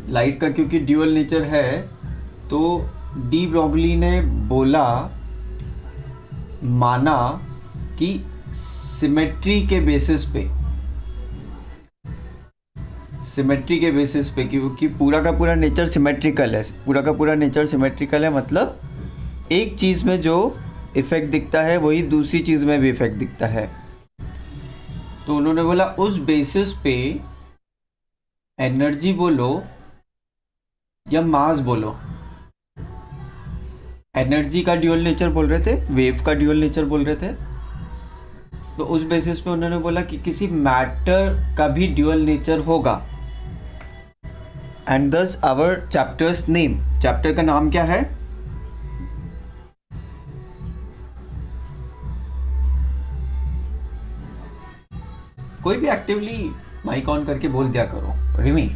Light का क्योंकि dual nature है तो डी ब्रॉगली ने बोला, माना कि सिमेट्री के बेसिस पे, सिमेट्री के बेसिस पे, क्योंकि पूरा का पूरा नेचर सिमेट्रिकल है, पूरा का पूरा नेचर सिमेट्रिकल है, मतलब एक चीज़ में जो इफेक्ट दिखता है वही दूसरी चीज़ में भी इफेक्ट दिखता है। तो उन्होंने बोला उस बेसिस पे एनर्जी बोलो या मास बोलो, एनर्जी का ड्यूअल नेचर बोल रहे थे, वेव का ड्यूअल नेचर बोल रहे थे, तो उस बेसिस पे उन्होंने बोला कि किसी मैटर का भी ड्यूअल नेचर होगा। एंड दस आवर चैप्टर्स नेम, चैप्टर का नाम क्या है? कोई भी एक्टिवली माइक ऑन करके बोल दिया करो। रिमी,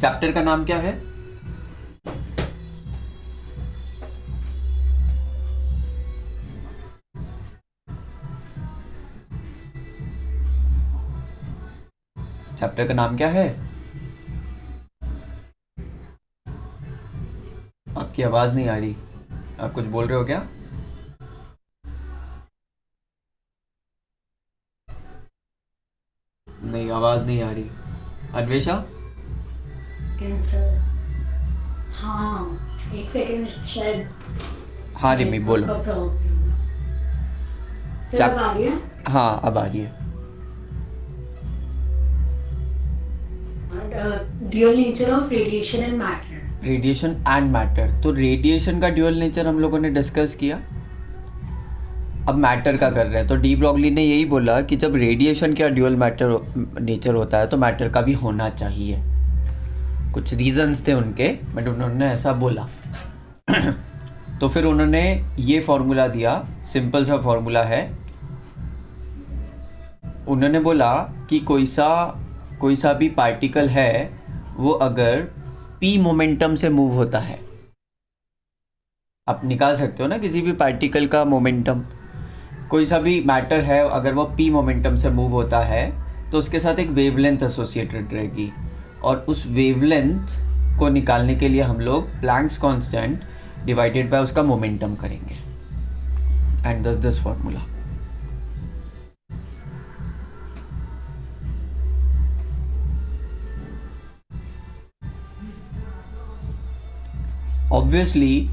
चैप्टर का नाम क्या है? चैप्टर का नाम क्या है? आपकी आवाज नहीं आ रही, आप कुछ बोल रहे हो क्या? नहीं, आवाज नहीं आ रही। अन्वेषा? हाँ, एक सेकंड शायद। हाँ रिमी बोलो। चल अब आ रही है? हाँ अब आ रही है। Dual nature of radiation and matter. Radiation and matter, तो रेडिएशन का ड्यूअल नेचर हम लोगों ने डिस्कस किया। अब मैटर का कर रहे हैं, तो डी ब्रॉगली ने यही बोला कि जब रेडिएशन का ड्यूअल मैटर नेचर होता है तो मैटर का भी होना चाहिए। कुछ रीजंस थे उनके, बट उन्होंने ऐसा बोला। तो फिर उन्होंने ये फॉर्मूला दिया, सिंपल सा फॉर्मूला है। उन्होंने बोला कि कोई सा भी पार्टिकल है, वो अगर पी मोमेंटम से मूव होता है, आप निकाल सकते हो ना किसी भी पार्टिकल का मोमेंटम, कोई सा भी मैटर है अगर वो पी मोमेंटम से मूव होता है तो उसके साथ एक वेवलेंथ एसोसिएटेड रहेगी, और उस वेवलेंथ को निकालने के लिए हम लोग प्लैंक्स कांस्टेंट डिवाइडेड बाय उसका मोमेंटम करेंगे, एंड दस दिस फॉर्मूला। ऑब्वियसली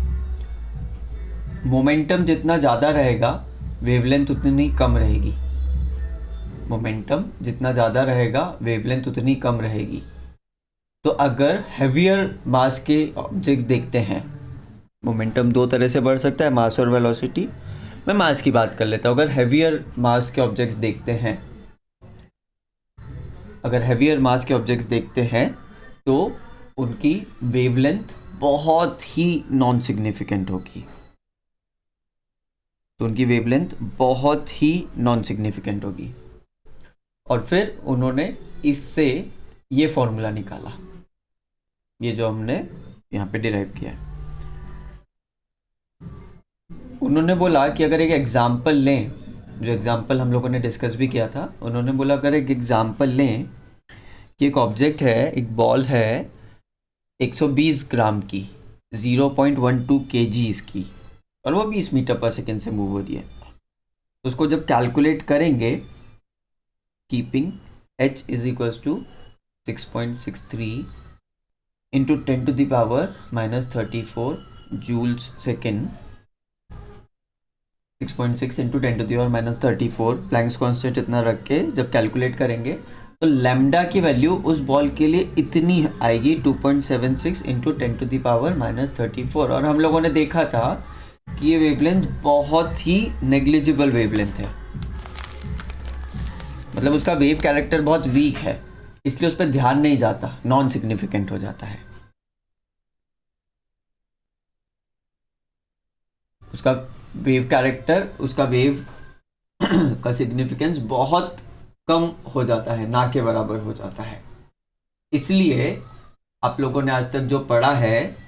मोमेंटम जितना ज़्यादा रहेगा वेवलेंथ उतनी कम रहेगी, मोमेंटम जितना ज़्यादा रहेगा वेवलेंथ उतनी कम रहेगी। तो अगर हैवियर मास के ऑब्जेक्ट्स देखते हैं, मोमेंटम दो तरह से बढ़ सकता है, मास और वेलोसिटी। मैं मास की बात कर लेता हूँ। अगर हैवियर मास के ऑब्जेक्ट्स देखते हैं, अगर हैवियर मास के ऑब्जेक्ट्स देखते हैं तो उनकी वेवलेंथ बहुत ही नॉन सिग्निफिकेंट होगी, तो उनकी वेवलेंथ बहुत ही नॉन सिग्निफिकेंट होगी। और फिर उन्होंने इससे ये फॉर्मूला निकाला, ये जो हमने यहाँ पे डिराइव किया है। उन्होंने बोला कि अगर एक एग्जाम्पल लें, जो एग्जाम्पल हम लोगों ने डिस्कस भी किया था, उन्होंने बोला अगर एक एग्जाम्पल लें कि एक ऑब्जेक्ट है, एक बॉल है 120 ग्राम की, 0.12 kg की, और वो 20 मीटर पर सेकेंड से मूव हो रही है, तो उसको जब कैलकुलेट करेंगे, keeping h is equals to 6.63 into 10 to the power -34 joules second, 6.6 into 10 to the power -34, Planck's constant इतना रख के जब कैलकुलेट करेंगे तो लैम्डा की वैल्यू उस बॉल के लिए इतनी आएगी, 2.76 इंटू 10 टू द पावर -34। और हम लोगों ने देखा था कि ये वेवलेंथ बहुत ही नेग्लिजिबल वेवलेंथ है, मतलब उसका वेव कैरेक्टर बहुत वीक है, इसलिए उस पर ध्यान नहीं जाता, नॉन सिग्निफिकेंट हो जाता है। उसका वेव कैरेक्टर, उसका वेव का सिग्निफिकेंस बहुत कम हो जाता है, ना के बराबर हो जाता है। इसलिए आप लोगों ने आज तक जो पढ़ा है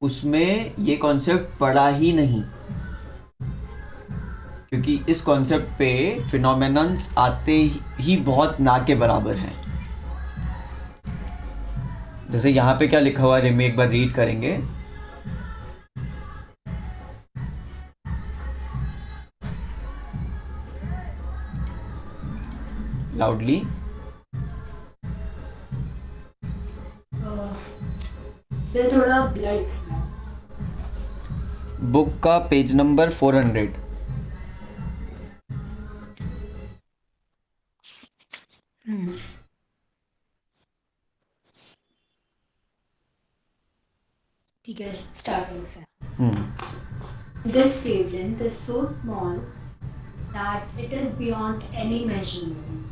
उसमें ये कॉन्सेप्ट पढ़ा ही नहीं, क्योंकि इस कॉन्सेप्ट पे फिनोमेनन्स आते ही बहुत ना के बराबर हैं। जैसे यहाँ पे क्या लिखा हुआ है, रिमी एक बार रीड करेंगे। लाउडली। सर थोड़ा ब्लड। बुक का पेज नंबर 400। ठीक है, स्टार्टिंग से। हम्म। This wavelength is so small that it is beyond any measurement.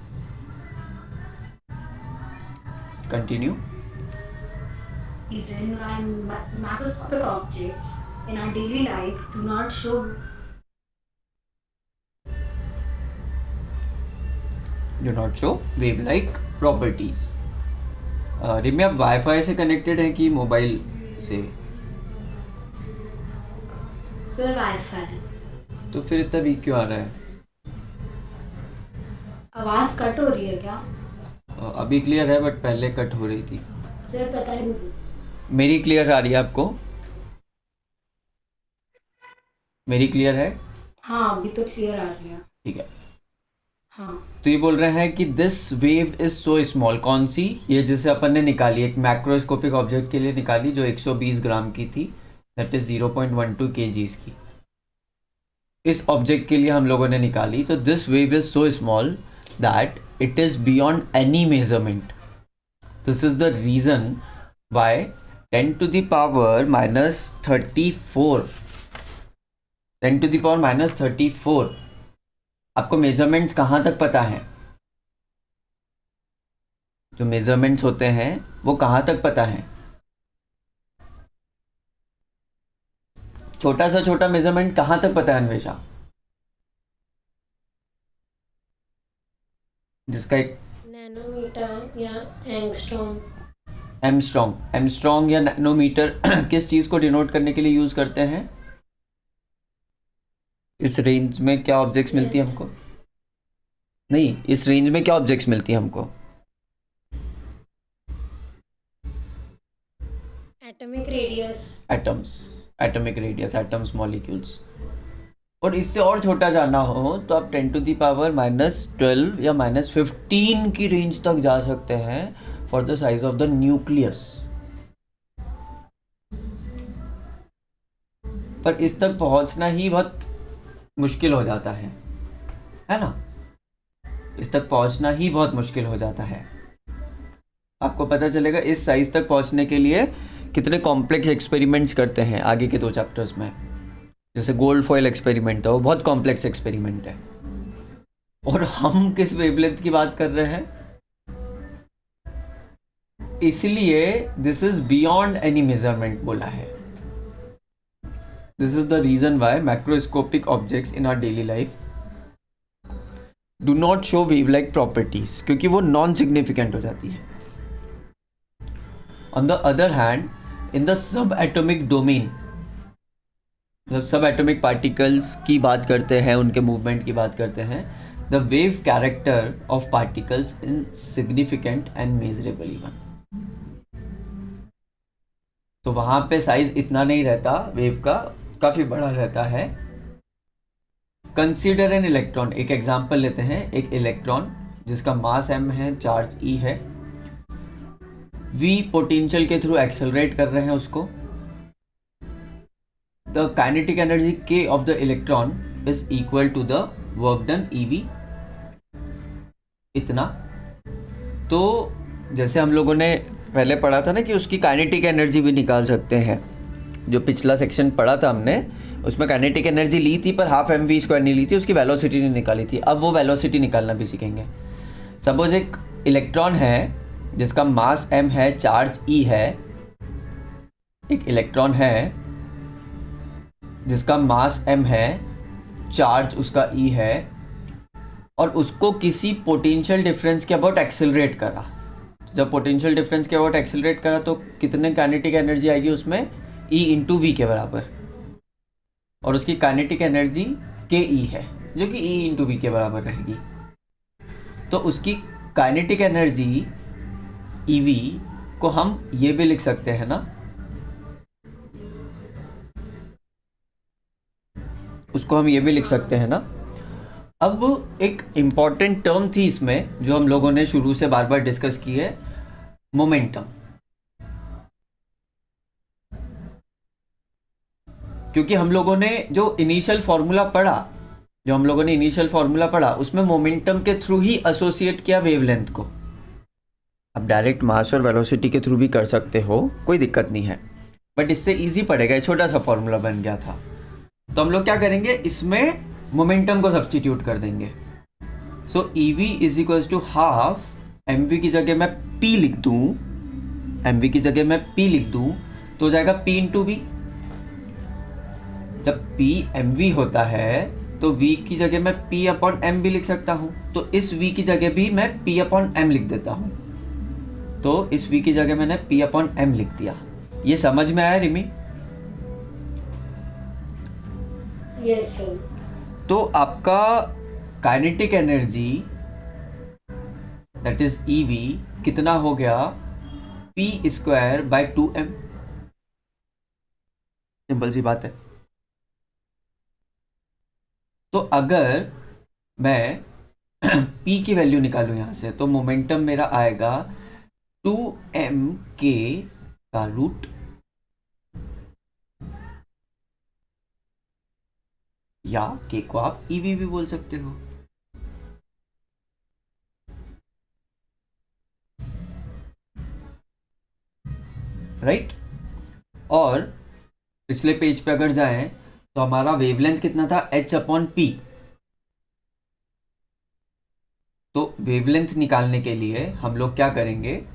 Continue. Reason why macroscopic objects in our daily life do not show do not show wave like properties. Rimi आप wifi से connected है कि mobile से? Sir wifi. तो फिर इतना week क्यों आ रहा है? आवाज कट हो रही है क्या? अभी क्लियर है बट पहले कट हो रही थी। सर पता नहीं। मेरी क्लियर आ रही है आपको? मेरी क्लियर है? हाँ अभी तो क्लियर आ रही है। ठीक है। हाँ तो ये बोल रहे हैं कि this wave is so small. कौन सी? ये जैसे अपन ने निकाली एक मैक्रोस्कोपिक ऑब्जेक्ट के लिए निकाली जो 120 ग्राम की थी, दैट इज 0.12 kgs की। इस ऑब्जेक्ट के लिए हम लोगों ने निकाली। तो this wave is so small that it is beyond any measurement. This is the reason why 10 to the power minus 34 10 to the power minus 34 आपको मेजरमेंट्स कहाँ तक पता है? जो मेजरमेंट्स होते हैं वो कहाँ तक पता है? छोटा सा छोटा मेजरमेंट कहाँ तक पता है अन्वेषा? जिसका एक नैनोमीटर या एंगस्ट्रॉम। एमस्ट्रॉन्ग या नैनोमीटर किस चीज को डिनोट करने के लिए यूज करते हैं? इस रेंज में क्या ऑब्जेक्ट्स मिलती है हमको? नहीं, इस रेंज में क्या ऑब्जेक्ट्स मिलती है हमको? Atomic radius. Atomic radius, atoms, molecules. और इससे और छोटा जानना हो तो आप 10 to the power -12 या -15 की रेंज तक जा सकते हैं for the size of the nucleus. पर इस तक पहुंचना ही बहुत मुश्किल हो जाता है ना? इस तक पहुंचना ही बहुत मुश्किल हो जाता है। आपको पता चलेगा इस साइज तक पहुंचने के लिए कितने कॉम्प्लेक्स एक्सपेरिमेंट्स करते हैं आगे के 2 चैप्टर्स में। जैसे गोल्ड फॉयल एक्सपेरिमेंट है, वो बहुत कॉम्प्लेक्स एक्सपेरिमेंट है। और हम किस वेवलेंथ की बात कर रहे हैं? इसलिए this is beyond any measurement बोला है। This is the reason why macroscopic objects in our daily life do not show wave like properties, क्योंकि वो नॉन सिग्निफिकेंट हो जाती है। On the other hand, in the subatomic domain, जब सब atomic particles की बात करते हैं, उनके मूवमेंट की बात करते हैं, the wave character of particles in significant and measurable even. तो वहां पे साइज इतना नहीं रहता वेव का, काफी बड़ा रहता है। Consider an electron. एक एग्जांपल लेते हैं, एक इलेक्ट्रॉन जिसका मास m है, चार्ज e है, v पोटेंशियल के थ्रू एक्सेलरेट कर रहे हैं उसको। The kinetic energy k of the electron is equal to the work done ev। इतना। तो जैसे हम लोगों ने पहले पढ़ा था ना कि उसकी काइनेटिक एनर्जी भी निकाल सकते हैं। जो पिछला सेक्शन पढ़ा था हमने, उसमें काइनेटिक एनर्जी ली थी पर हाफ mv² नहीं ली थी, उसकी वेलोसिटी नहीं निकाली थी। अब वो वेलोसिटी निकालना भी सीखेंगे। सपोज एक इलेक्ट्रॉन है जिसका मास m है, चार्ज e है। एक इलेक्ट्रॉन है जिसका मास m है, चार्ज उसका e है, और उसको किसी पोटेंशियल डिफरेंस के अबाउट एक्सेलरेट करा। जब पोटेंशियल डिफरेंस के अबाउट एक्सेलरेट करा तो कितने काइनेटिक एनर्जी आएगी उसमें? E इंटू वी के बराबर। और उसकी काइनेटिक एनर्जी के ई है जो कि E इंटू वी के बराबर रहेगी। तो उसकी काइनेटिक एनर्जी EV को हम ये भी लिख सकते हैं ना, उसको हम ये भी लिख सकते हैं ना। अब एक इम्पॉर्टेंट टर्म थी इसमें जो हम लोगों ने शुरू से बार बार डिस्कस की है, मोमेंटम। क्योंकि हम लोगों ने जो इनिशियल फॉर्मूला पढ़ा उसमें मोमेंटम के थ्रू ही एसोसिएट किया वेवलेंथ को। अब डायरेक्ट मास और वेलोसिटी के थ्रू भी कर सकते हो, कोई दिक्कत नहीं है, बट इससे इजी पड़ेगा, ये छोटा सा फॉर्मूला बन गया था। तो हम लोग क्या करेंगे, इसमें मोमेंटम को सब्स्टिट्यूट कर देंगे। So EV is equals to half mv की जगह मैं p लिख दूं, तो हो जाएगा p इंटू वी। जब p mv होता है तो v की जगह मैं p अपॉन m भी लिख सकता हूं, तो इस v की जगह भी मैं p अपॉन m लिख देता हूं। तो इस v की जगह मैंने p अपॉन m लिख दिया। ये समझ में आया रिमी? Yes sir. तो आपका kinetic energy that is EV कितना हो गया, p square by 2m। Simple सी बात है। तो अगर मैं p की वैल्यू निकालूं यहां से, तो मोमेंटम मेरा आएगा 2m k का रूट, या k को आप EV भी बोल सकते हो। राइट? और पिछले पेज पे अगर जाएं तो हमारा वेवलेंथ कितना था, h अपॉन पी। तो वेवलेंथ निकालने के लिए हम लोग क्या करेंगे,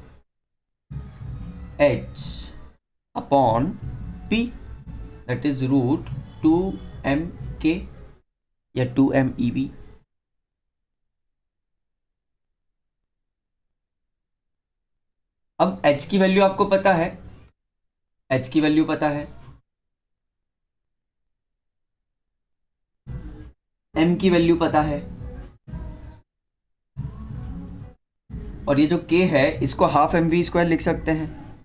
h upon p that is root 2mk या 2mev। अब h की वैल्यू आपको पता है, h की वैल्यू पता है, m की वैल्यू पता है, और ये जो k है इसको हाफ mv स्क्वायर लिख सकते हैं,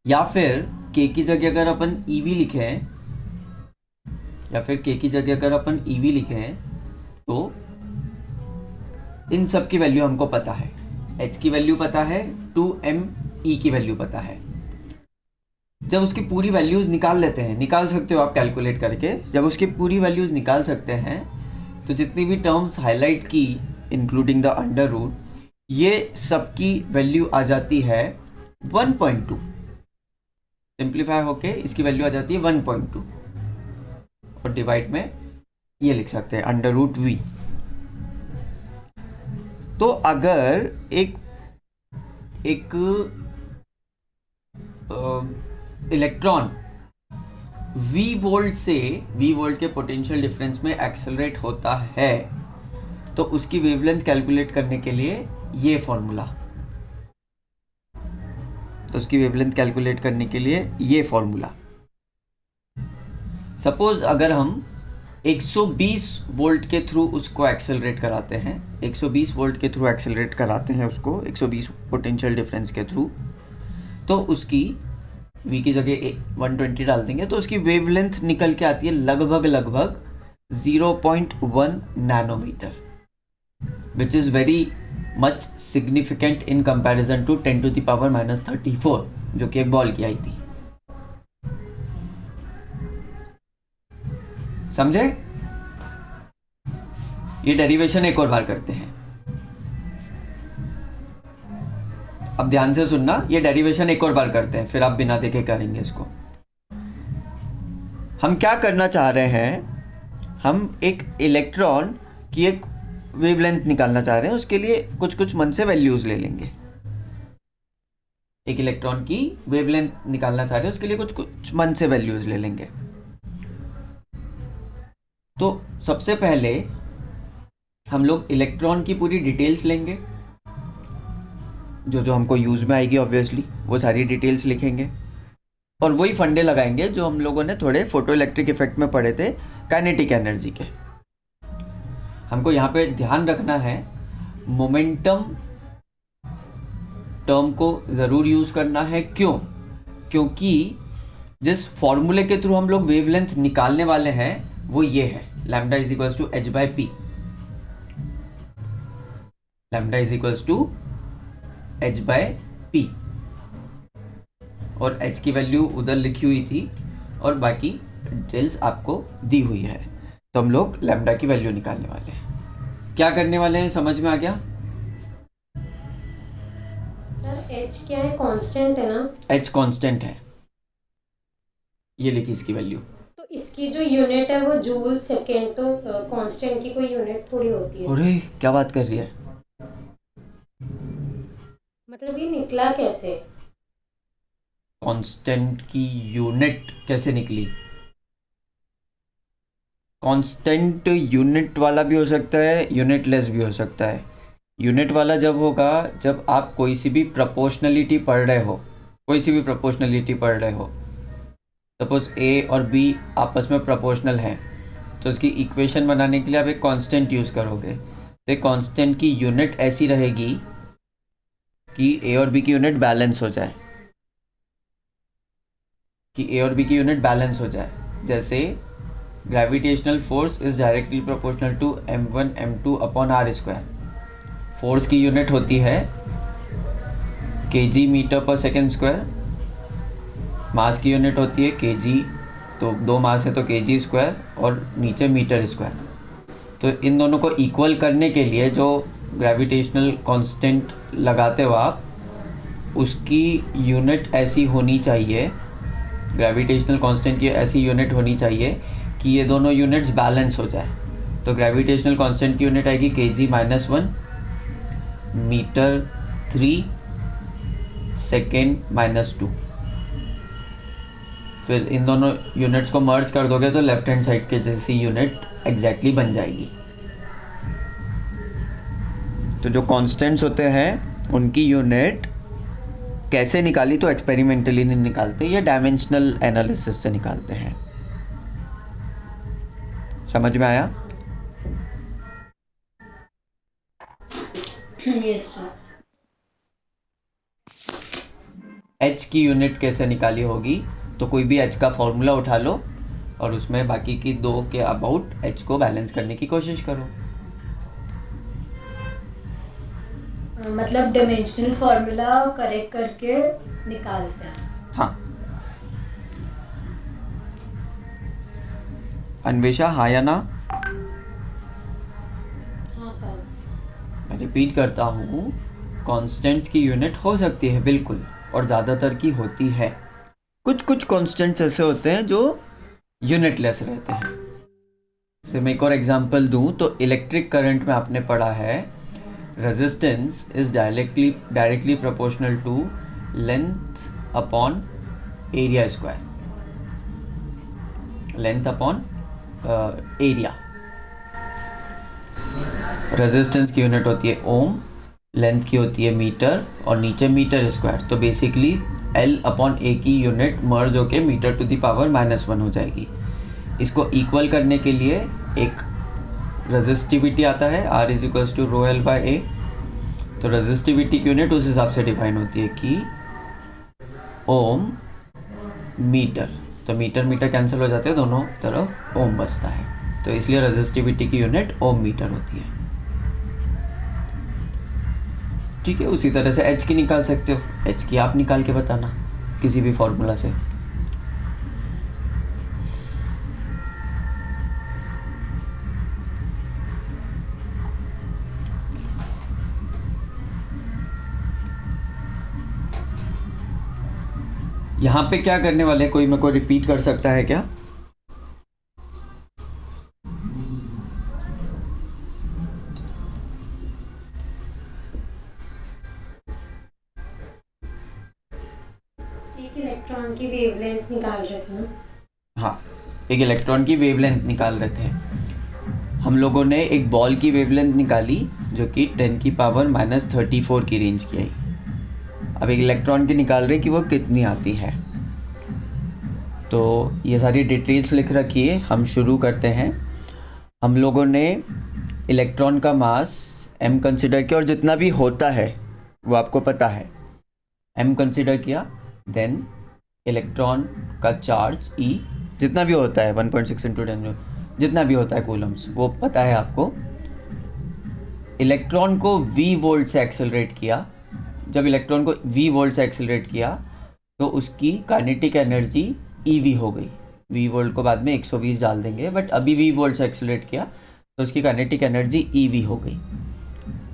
या फिर k की जगह अगर अपन EV लिखें, तो इन सब की वैल्यू हमको पता है, h की वैल्यू पता है, 2me की वैल्यू पता है। जब उसकी पूरी वैल्यूज निकाल सकते हो आप कैलकुलेट करके, जब उसकी पूरी वैल्यूज निकाल सकते हैं तो जितनी भी टर्म्स हाईलाइट की इंक्लूडिंग द अंडर रूट, ये सबकी वैल्यू आ जाती है 1.2। सिंप्लीफाई होके इसकी वैल्यू आ जाती है 1.2, और डिवाइड में ये लिख सकते हैं अंडर रूट वी। तो अगर एक इलेक्ट्रॉन v वोल्ट के पोटेंशियल डिफरेंस में एक्सेलरेट होता है, तो उसकी वेवलेंथ कैलकुलेट करने के लिए ये फॉर्मूला, सपोज अगर हम 120 वोल्ट के थ्रू उसको एक्सेलरेट कराते हैं, 120 वोल्ट के थ्रू एक्सेलरेट कराते हैं उसको 120 पोटेंशियल डिफरेंस के थ्रू, तो उसकी v की जगह 120 डाल देंगे, तो उसकी वेवलेंथ निकल के आती है लगभग 0.1 nanometre, which is very much significant in comparison to 10⁻⁻34 जो कि एक बॉल की आई थी। समझे? ये डेरिवेशन एक और बार करते हैं। अब ध्यान से सुनना, ये डेरिवेशन एक और बार करते हैं, फिर आप बिना देखे करेंगे इसको। हम क्या करना चाह रहे हैं, हम एक इलेक्ट्रॉन की एक वेवलेंथ निकालना चाह रहे हैं, उसके लिए कुछ मन से वैल्यूज ले लेंगे। एक इलेक्ट्रॉन की वेवलेंथ निकालना चाह रहे हैं, उसके लिए कुछ मन से वैल्यूज ले लेंगे। तो सबसे पहले हम लोग इलेक्ट्रॉन की पूरी डिटेल्स लेंगे, जो हमको यूज में आएगी ऑब्वियसली, वो सारी डिटेल्स लिखेंगे, और वही फंडे लगाएंगे जो हम लोगों ने थोड़े फोटो इलेक्ट्रिक इफेक्ट में पढ़े थे काइनेटिक एनर्जी के। हमको यहाँ पे ध्यान रखना है, मोमेंटम टर्म को ज़रूर यूज़ करना है। क्यों? क्योंकि जिस फॉर्मूले के थ्रू हम लोग वेवलेंथ निकालने वाले हैं वो ये है, lambda is equals to H by P. Lambda is equals to H by P, और एच की वैल्यू उधर लिखी हुई थी और बाकी डिटेल्स आपको दी हुई है। तो हम लोग लैम्डा की वैल्यू निकालने वाले हैं। क्या करने वाले हैं, समझ में आ गया? सर एच क्या है, कांस्टेंट है ना? एच कांस्टेंट है, ये लिखी इसकी वैल्यू। तो इसकी जो यूनिट है वो जूल सेकेंड, तो कांस्टेंट की कोई यूनिट थोड़ी होती है। अरे क्या बात कर रही है? मतलब ये निकला कैसे? कांस्टेंट की यूनिट कैसे निकली? कांस्टेंट यूनिट वाला भी हो सकता है, यूनिट लेस भी हो सकता है। यूनिट वाला जब होगा जब आप कोई सी भी प्रोपोर्शनलिटी पढ़ रहे हो, कोई सी भी प्रोपोर्शनलिटी पढ़ रहे हो, सपोज ए और बी आपस में प्रोपोर्शनल हैं, तो उसकी इक्वेशन बनाने के लिए आप एक कांस्टेंट यूज़ करोगे। तो एक कांस्टेंट की यूनिट ऐसी रहेगी कि ए और बी की यूनिट बैलेंस हो जाए, कि ए और बी की यूनिट बैलेंस हो जाए। जैसे gravitational force is directly proportional to m1 m2 upon R square. Force की यूनिट होती है kg metre per second square, mass की यूनिट होती है kg, तो दो मास है तो kg स्क्वायर और नीचे मीटर स्क्वायर। तो इन दोनों को इक्वल करने के लिए जो ग्रेविटेशनल कांस्टेंट लगाते हो आप, उसकी यूनिट ऐसी होनी चाहिए, ग्रेविटेशनल कांस्टेंट की ऐसी यूनिट होनी चाहिए कि ये दोनों यूनिट्स बैलेंस हो जाए। तो ग्रेविटेशनल कांस्टेंट की यूनिट आएगी kg minus 1, metre 3, second minus 2। फिर इन दोनों यूनिट्स को मर्ज कर दोगे तो लेफ्ट हैंड साइड के जैसी यूनिट एग्जैक्टली बन जाएगी। तो जो कांस्टेंट्स होते हैं उनकी यूनिट कैसे निकाली, तो एक्सपेरिमेंटली नहीं निकालते, ये डायमेंशनल एनालिसिस से निकालते हैं। समझ में आया? Yes sir. एच की यूनिट कैसे निकाली होगी, तो कोई भी एच का फॉर्मूला उठा लो और उसमें बाकी की दो के अबाउट एच को बैलेंस करने की कोशिश करो। मतलब डायमेंशनल फॉर्मूला करेक्ट करके निकालते हैं। हाँ अन्वेषा, हाँ या ना? हाँ सर। मैं रिपीट करता हूँ, कांस्टेंट्स की यूनिट हो सकती है बिल्कुल, और ज़्यादातर की होती है। कुछ कुछ कांस्टेंट्स ऐसे होते हैं जो यूनिटलेस रहते हैं। जैसे मैं एक और एग्जांपल दूँ तो इलेक्ट्रिक करंट में आपने पढ़ा है resistance is directly proportional to length upon area square, length upon area. Resistance की यूनिट होती है ओम, लेंथ की होती है मीटर और नीचे मीटर स्क्वायर। तो बेसिकली L अपॉन ए की यूनिट मर्ज होके मीटर टू द पावर -1 हो जाएगी। इसको इक्वल करने के लिए एक रेजिस्टिविटी आता है, R is equals to rho l by A. तो रेजिस्टिविटी की यूनिट उस हिसाब से डिफाइन होती है कि ओम मीटर, तो मीटर मीटर कैंसिल हो जाते हैं, दोनों तरफ ओम बचता है, तो इसलिए रेजिस्टिविटी की यूनिट ओम मीटर होती है। ठीक है, उसी तरह से एच की निकाल सकते हो, एच की आप निकाल के बताना किसी भी फॉर्मूला से। यहाँ पे क्या करने वाले, कोई मेरे को रिपीट कर सकता है क्या? एक इलेक्ट्रॉन की वेवलेंथ निकाल रहे थे ना? हाँ, एक इलेक्ट्रॉन की वेवलेंथ निकाल रहे थे हम लोगों ने। एक बॉल की वेवलेंथ निकाली जो कि 10 की पावर -34 की रेंज की आई। अब एक इलेक्ट्रॉन की निकाल रहे कि वो कितनी आती है। तो ये सारी डिटेल्स लिख रखिए, हम शुरू करते हैं। हम लोगों ने इलेक्ट्रॉन का मास m कंसिडर किया और जितना भी होता है वो आपको पता है। m कंसिडर किया, देन इलेक्ट्रॉन का चार्ज E जितना भी होता है 1.6 इंटू 10 जितना भी होता है कूलम्स, वो पता है आपको। इलेक्ट्रॉन को v वोल्ट से एक्सेलरेट किया। जब इलेक्ट्रॉन को v वोल्ट से एक्सेलरेट किया तो उसकी काइनेटिक एनर्जी EV हो गई। v वोल्ट को बाद में 120 डाल देंगे, बट अभी v वोल्ट से एक्सेलरेट किया तो उसकी काइनेटिक एनर्जी EV हो गई।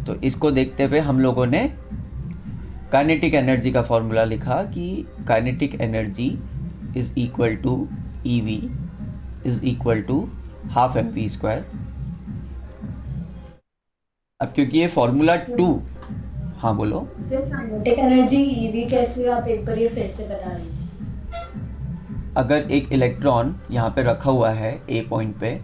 तो इसको देखते हुए हम लोगों ने काइनेटिक एनर्जी का फॉर्मूला लिखा कि kinetic energy is equal to EV is equal to half mv²। अब क्योंकि ये फॉर्मूला 2, हाँ बोलो। सर काइनेटिक एनर्जी ईवी कैसे हुई? आप एक बार ये फिर से बता दीजिए। अगर एक इलेक्ट्रॉन यहाँ पे रखा हुआ है A पॉइंट पे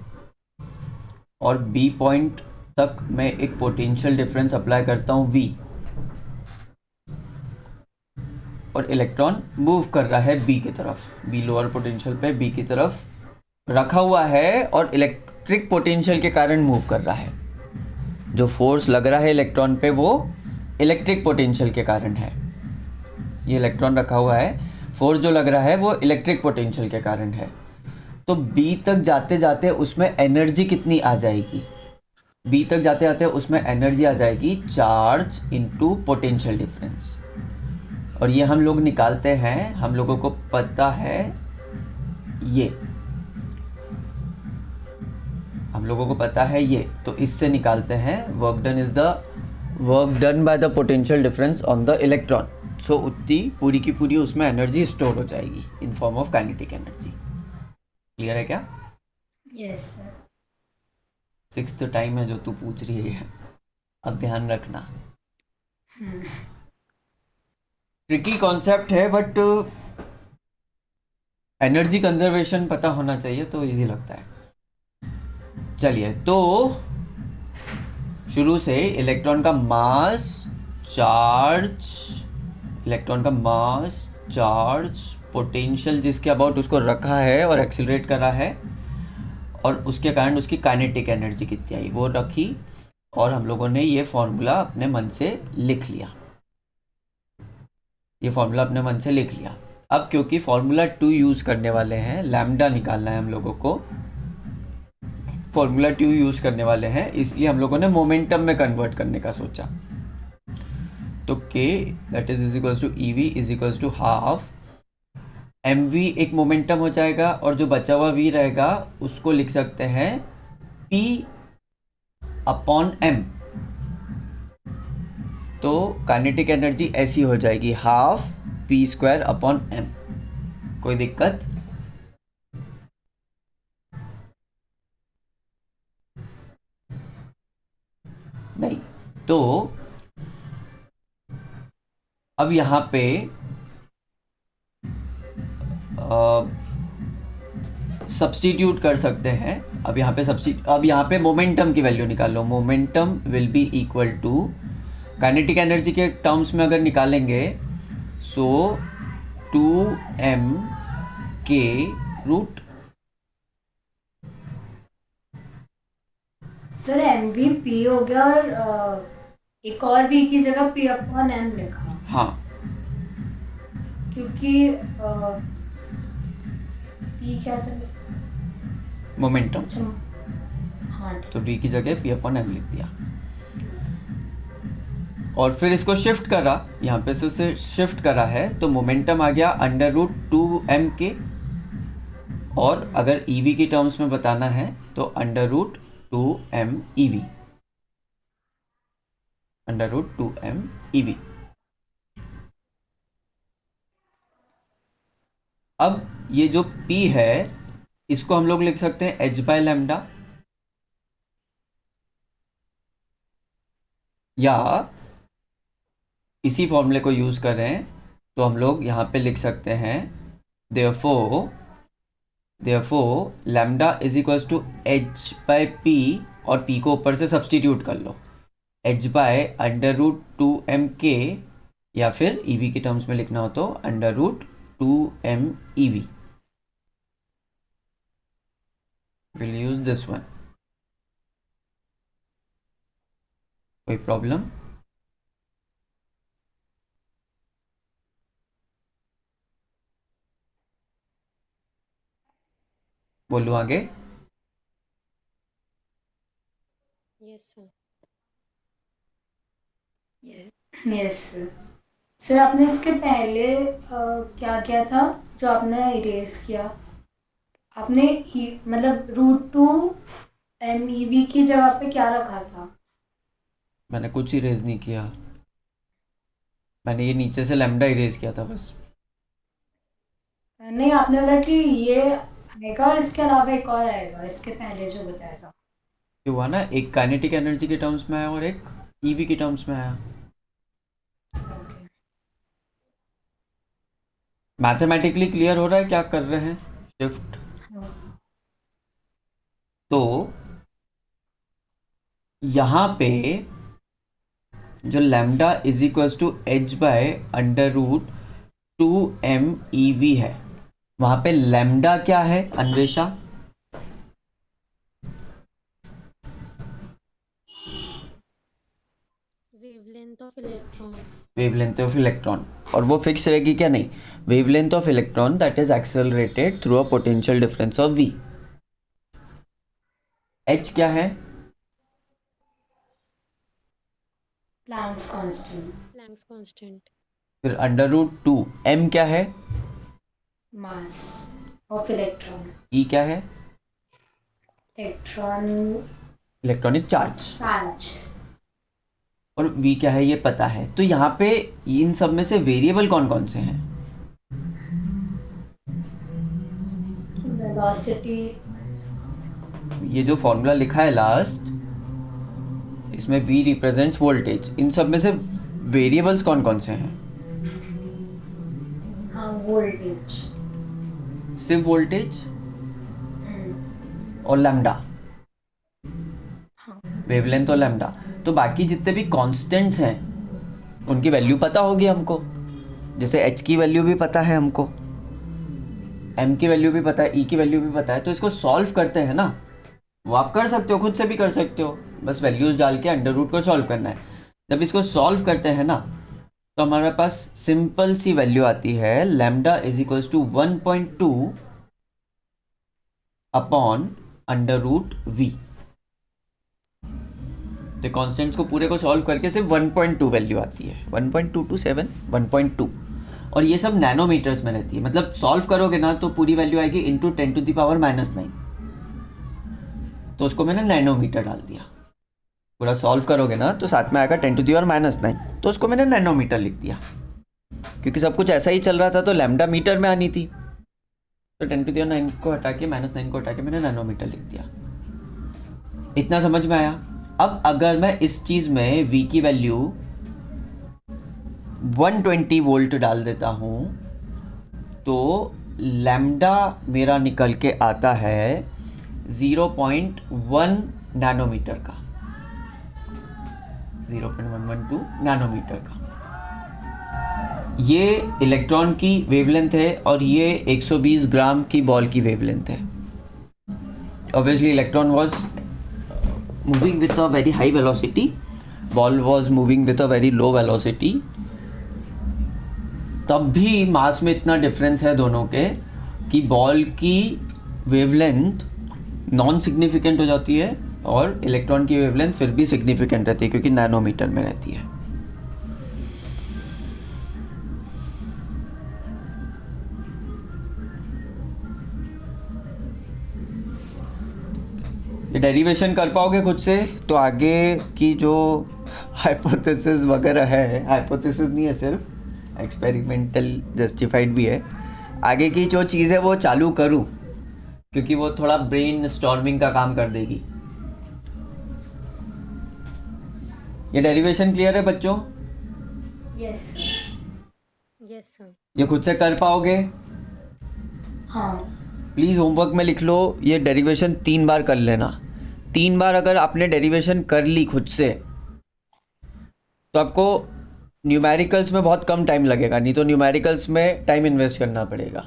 और B पॉइंट तक मैं एक पोटेंशियल डिफरेंस अप्लाई करता हूँ V, और इलेक्ट्रॉन मूव कर रहा है B की तरफ, B लोअर पोटेंशियल पे B की तरफ रखा हुआ है और इलेक्ट्रिक पोटेंशियल के कारण मूव कर रहा है। जो फोर्स लग रहा है इलेक्ट्रॉन पे वो इलेक्ट्रिक पोटेंशियल के कारण है। ये इलेक्ट्रॉन रखा हुआ है, फोर्स जो लग रहा है वो इलेक्ट्रिक पोटेंशियल के कारण है। तो B तक जाते जाते उसमें एनर्जी कितनी आ जाएगी? B तक जाते जाते उसमें एनर्जी आ जाएगी चार्ज इनटू पोटेंशियल डिफरेंस, और ये हम लोग निकालते हैं, हम लोगों को पता है ये, हम लोगों को पता है ये, तो इससे निकालते हैं work done is the work done by the potential difference on the electron. So उतनी पूरी की पूरी उसमें एनर्जी स्टोर हो जाएगी in form of kinetic energy. Clear है क्या? Yes sir. 6th टाइम है जो तू पूछ रही है, अब ध्यान रखना। ट्रिकी कॉन्सेप्ट है, बट एनर्जी कंजर्वेशन पता होना चाहिए तो इजी लगता है। चलिए, तो शुरू से इलेक्ट्रॉन का मास चार्ज, इलेक्ट्रॉन का मास चार्ज पोटेंशियल जिसके अबाउट उसको रखा है और एक्सीलरेट कर रहा है, और उसके कारण उसकी काइनेटिक एनर्जी कितनी आई वो रखी, और हम लोगों ने ये फॉर्मूला अपने मन से लिख लिया। ये फॉर्मूला अपने मन से लिख लिया। अब क्योंकि फॉर्मूला 2 यूज़ करने वाले हैं, लैम्डा निकालना है हम लोगों को, फॉर्मूला 2 यूज़ करने वाले हैं, इसलिए हम लोगों ने मोमेंटम में कन्वर्ट करने का सोचा। तो K that is equals to EV is equals to half mv एक मोमेंटम हो जाएगा, और जो बचा हुआ v रहेगा उसको लिख सकते हैं P अपॉन m। तो काइनेटिक एनर्जी ऐसी हो जाएगी हाफ p² अपॉन m। कोई दिक्कत? नहीं। तो अब यहाँ पे सब्स्टिट्यूट कर सकते हैं। अब यहाँ पे मोमेंटम की वैल्यू निकाल लो। Momentum will be equal to, kinetic energy के टर्म्स में अगर निकालेंगे so 2m k root, sir MVP हो गया और एक और B की जगह P अपॉन M लिखा, हाँ क्योंकि P क्या था? मोमेंटम, अच्छा हाँ तो d की जगह p अपॉन m लिख दिया, और फिर इसको शिफ्ट करा, यहाँ पे से उसे शिफ्ट करा है तो मोमेंटम आ गया अंडर रूट 2m के, और अगर EV की टर्म्स में बताना है तो under root 2m EV, under root 2m EV। अब ये जो P है इसको हम लोग लिख सकते हैं h बाय लैम्डा, या इसी फॉर्मूले को यूज कर रहे हैं तो हम लोग यहाँ पे लिख सकते हैं therefore lambda is equals to h by p, और p को ऊपर से सब्सटीट्यूट कर लो, h by under root 2mk, या फिर EV की टर्म्स में लिखना हो तो under root 2m EV। Will use this one. कोई प्रॉब्लम? बोलूँ आगे? Yes sir. Yes sir. Sir आपने इसके पहले क्या किया था जो आपने इरेज किया? आपने मतलब रूट 2 MEV की जगह पे क्या रखा था? मैंने कुछ इरेज नहीं किया, मैंने ये नीचे से लैम्डा इरेज किया था बस। नहीं, आपने बोला कि ये आएगा, इसके अलावा एक और आएगा इसके पहले जो बताया था। ये हुआ ना, एक काइनेटिक एनर्जी के टर्म्स में आया और एक ईवी के टर्म्स में आया। ओके। मैथमेटिकली क्लियर हो रहा है क्या कर रहे हैं शिफ्ट? हाँ। तो यहाँ पे जो lambda is equals to H by under root 2MEV है, वहां पे लैम्डा क्या है Anvesha? Wavelength of electron. Wavelength of electron. और वो फिक्स रहेगी क्या? नहीं, wavelength of electron that is accelerated through a potential difference of v। h क्या है? Planck's constant. Planck's constant. फिर अंडर रूट 2। m क्या है? Mass of electron. e क्या है? Electron electronic charge. चार्ज। और v क्या है ये पता है। तो यहाँ पे इन सब में से वेरिएबल कौन कौन से हैं? वेलोसिटी। ये जो फॉर्मूला लिखा है लास्ट, इसमें v रिप्रेजेंट्स वोल्टेज। इन सब में से वेरिएबल्स कौन कौन से हैं? हाँ, वोल्टेज। सिर्फ वोल्टेज और लैम्डा, हाँ। वेवलेंथ और लैम्डा। तो बाकी जितने भी कांस्टेंट्स हैं उनकी वैल्यू पता होगी हमको। जैसे h की वैल्यू भी पता है हमको, m की वैल्यू भी पता है, e की वैल्यू भी पता है। तो इसको सॉल्व करते हैं ना, वो आप कर सकते हो, खुद से भी कर सकते हो, बस वैल्यूज डाल के अंडर रूट को सॉल्व करना है। जब इसको सॉल्व करते हैं ना, तो हमारे पास सिंपल सी वैल्यू आती है, lambda is equals to 1.2 upon under root V. तो कॉन्स्टेंट्स को पूरे को सॉल्व करके सिर्फ 1.2 वैल्यू आती है, 1.227 1.2। और ये सब नैनोमीटर्स में रहती है। मतलब सॉल्व करोगे ना तो पूरी वैल्यू आएगी इंटू 10⁻⁻⁹। तो उसको मैंने नैनोमीटर डाल दिया। पूरा सॉल्व करोगे ना तो साथ में आएगा 10⁻⁹, तो उसको मैंने नैनोमीटर लिख दिया। क्योंकि सब कुछ ऐसा ही चल रहा था तो लैम्डा मीटर में आनी थी, तो 10⁹ को हटा के -9 को हटा के मैंने नैनोमीटर लिख दिया। इतना समझ में आया? अब अगर मैं इस चीज में v की वैल्यू 120 वोल्ट डाल देता हूं तो लैम्डा मेरा निकल के आता है 0.1 नैनोमीटर का, 0.112 नैनोमीटर का। ये इलेक्ट्रॉन की वेवलेंथ है और ये 120 ग्राम की बॉल की वेवलेंथ है। Obviously electron was moving with a very high velocity, ball was moving with a very low velocity। तब भी मास में इतना डिफरेंस है दोनों के कि बॉल की वेवलेंथ नॉन सिग्निफिकेंट हो जाती है और इलेक्ट्रॉन की वेवलेंथ फिर भी सिग्निफिकेंट रहती है क्योंकि नैनोमीटर में रहती है। ये डेरिवेशन कर पाओगे खुद से तो आगे की जो हाइपोथेसिस वगैरह है, हाइपोथेसिस नहीं है सिर्फ एक्सपेरिमेंटल जस्टिफाइड भी है, आगे की जो चीज़ है वो चालू करूं क्योंकि वो थोड़ा ब्रेन स्टॉर्मिंग का काम कर देगी। ये डेरिवेशन क्लियर है बच्चों? Yes yes sir. ये खुद से कर पाओगे? हाँ। प्लीज़ होमवर्क में लिख लो, ये डेरिवेशन 3 बार कर लेना। 3 बार अगर आपने डेरिवेशन कर ली खुद से तो आपको न्यूमेरिकल्स में बहुत कम टाइम लगेगा, नहीं तो न्यूमेरिकल्स में टाइम इन्वेस्ट करना पड़ेगा।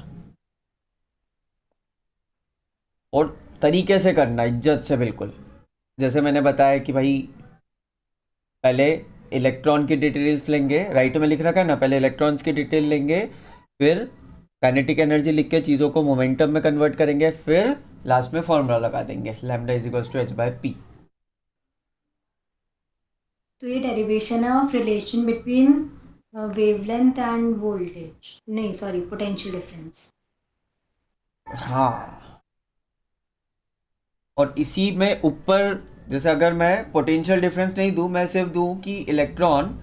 और तरीके से करना, इज्जत से बिल्कुल। जैसे मैंने बताया कि भाई पहले इलेक्ट्रॉन की डिटेल्स लेंगे, राइट में लिख रखा है ना, पहले इलेक्ट्रॉन्स की डिटेल लेंगे, फिर काइनेटिक एनर्जी लिख के चीज़ों को मोमेंटम में कन्वर्ट करेंगे, फिर लास्ट में फॉर्मूला लगा देंगे, lambda is equals to H by P. तो ये डेरिवेशन है of relation between wavelength and voltage, नहीं सॉरी, पोटेंशियल डिफरेंस। हाँ, और इसी में ऊपर जैसे अगर मैं पोटेंशियल डिफरेंस नहीं दूं, मैं सिर्फ दूं कि electron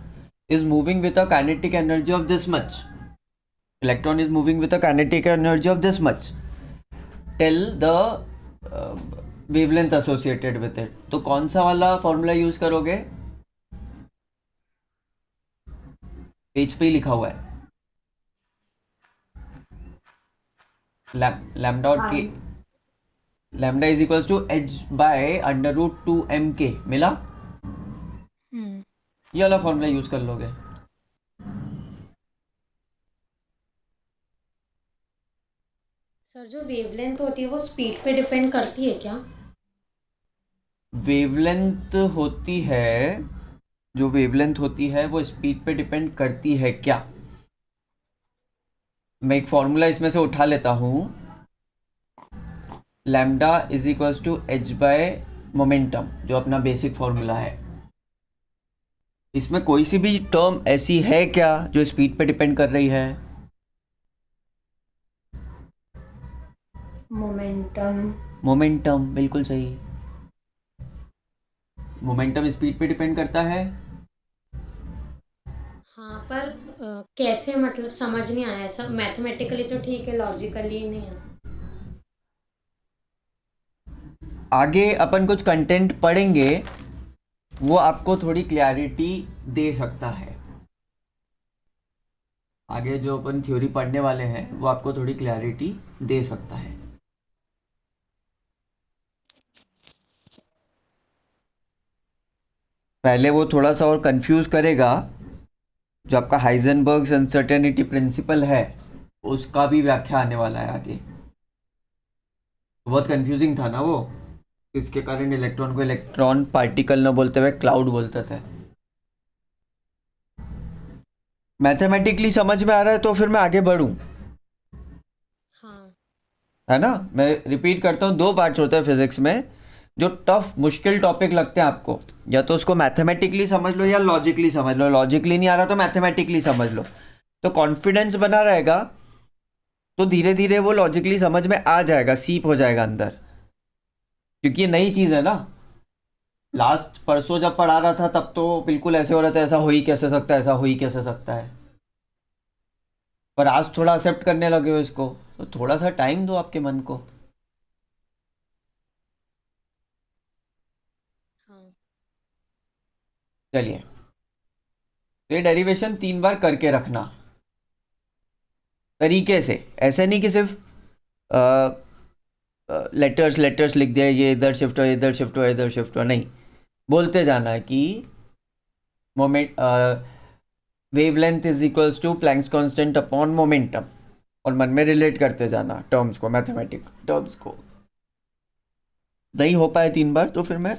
is moving with a kinetic energy of this much, electron is moving with a kinetic energy of this much till the wavelength associated with it, तो कौन सा वाला फॉर्मूला यूज करोगे? पेज पे ही लिखा हुआ है, लैम्डा और K, lambda is equals to H by under root 2m k, मिला? ये वाला फॉर्मूला यूज कर लोगे। सर जो वेवलेंथ होती है वो स्पीड पे डिपेंड करती है क्या? वेवलेंथ होती है, जो वेवलेंथ होती है वो स्पीड पे डिपेंड करती है क्या? मैं एक फॉर्मूला इसमें से उठा लेता हूं, lambda is equals to H by momentum, जो अपना बेसिक फॉर्मूला है। इसमें कोई सी भी टर्म ऐसी है क्या जो स्पीड पे डिपेंड कर रही है? मोमेंटम। मोमेंटम, बिल्कुल सही, मोमेंटम स्पीड पे डिपेंड करता है। हाँ पर कैसे, मतलब समझ नहीं आया, ऐसा मैथमेटिकली तो ठीक है, लॉजिकली नहीं है। आगे अपन कुछ कंटेंट पढ़ेंगे, वो आपको थोड़ी क्लैरिटी दे सकता है। आगे जो अपन थ्योरी पढ़ने वाले हैं वो आपको थोड़ी क्लैरिटी दे सकता है। पहले वो थोड़ा सा और कंफ्यूज करेगा, जो आपका हाइजेनबर्ग्स अनसर्टेनिटी प्रिंसिपल है उसका भी व्याख्या आने वाला है आगे। बहुत कंफ्यूजिंग था ना वो, इसके कारण इलेक्ट्रॉन को इलेक्ट्रॉन पार्टिकल न बोलते हुए क्लाउड बोलते थे। मैथमेटिकली समझ में आ रहा है तो फिर मैं आगे बढ़ूं, हाँ है ना? मैं रिपीट करता हूँ, दो पार्ट्स होते हैं फिजिक्स में, जो टफ मुश्किल टॉपिक लगते हैं आपको, या तो उसको मैथमेटिकली समझ लो या लॉजिकली समझ लो, लॉजिकली नहीं आ रहा तो मैथमेटिकली समझ लो, तो कॉन्फिडेंस बना रहेगा, तो धीरे धीरे वो लॉजिकली समझ में आ जाएगा, सीप हो जाएगा अंदर, क्योंकि ये नई चीज़ है ना। लास्ट परसों जब पढ़ा रहा था तब तो बिल्कुल ऐसे हो रहा था, ऐसा हो ही कैसे सकता है, ऐसा हो ही कैसे सकता है, पर आज थोड़ा एक्सेप्ट करने लगे हो इसको, तो थोड़ा सा टाइम दो आपके मन को। हाँ चलिए, तो ये डेरिवेशन 3 बार करके रखना तरीके से, ऐसे नहीं कि सिर्फ लेटर्स लेटर्स लिख दिया, ये इधर शिफ्ट हो, इधर शिफ्ट हो, इधर शिफ्ट हो, नहीं, बोलते जाना है कि moment wavelength is equals to Planck's constant upon momentum, और मन में रिलेट करते जाना टर्म्स को, मैथमेटिक टर्म्स को। नहीं हो पाए 3 बार तो फिर मैं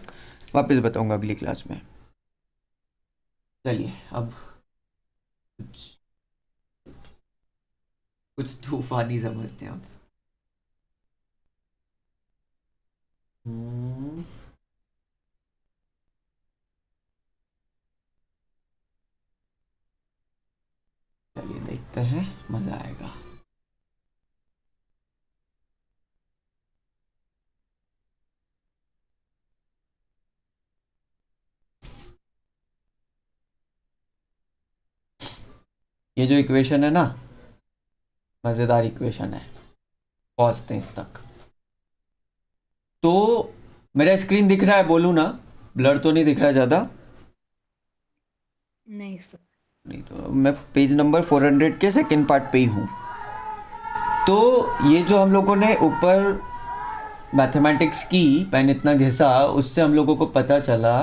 वापस बताऊंगा अगली क्लास में। चलिए अब कुछ कुछ तूफानी समझते हैं अब। चलिए देखते हैं, मजा आएगा। ये जो इक्वेशन है ना, मज़ेदार इक्वेशन है, पहुंचते हैं इस तक। तो मेरा स्क्रीन दिख रहा है, बोलूँ ना? ब्लर तो नहीं दिख रहा है ज़्यादा? नहीं सर। नहीं तो मैं पेज नंबर 400 के सेकंड पार्ट पे ही हूँ। तो ये जो हम लोगों ने ऊपर मैथमेटिक्स की पेन इतना घिसा, उससे हम लोगों को पता चला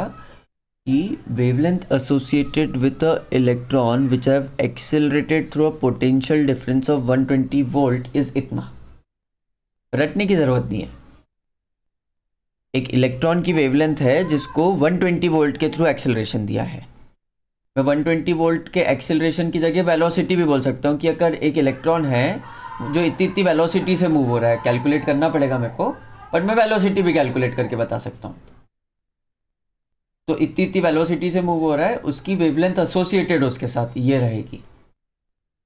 कि wavelength associated with a electron which have accelerated through a potential difference of 120 volt is इतना। रटने की ज़रूरत नहीं है, एक इलेक्ट्रॉन की वेवलेंथ है जिसको 120 वोल्ट के थ्रू एक्सेलरेशन दिया है। मैं 120 वोल्ट के एक्सेलरेशन की जगह वेलोसिटी भी बोल सकता हूँ कि अगर एक इलेक्ट्रॉन है जो इतनी इतनी वेलोसिटी से मूव हो रहा है, कैलकुलेट करना पड़ेगा मेरे को, बट मैं वेलोसिटी भी कैलकुलेट करके बता सकता हूँ। तो इतनी इतनी वेलोसिटी से मूव हो रहा है, उसकी वेवलेंथ एसोसिएटेड उसके साथ ये रहेगी।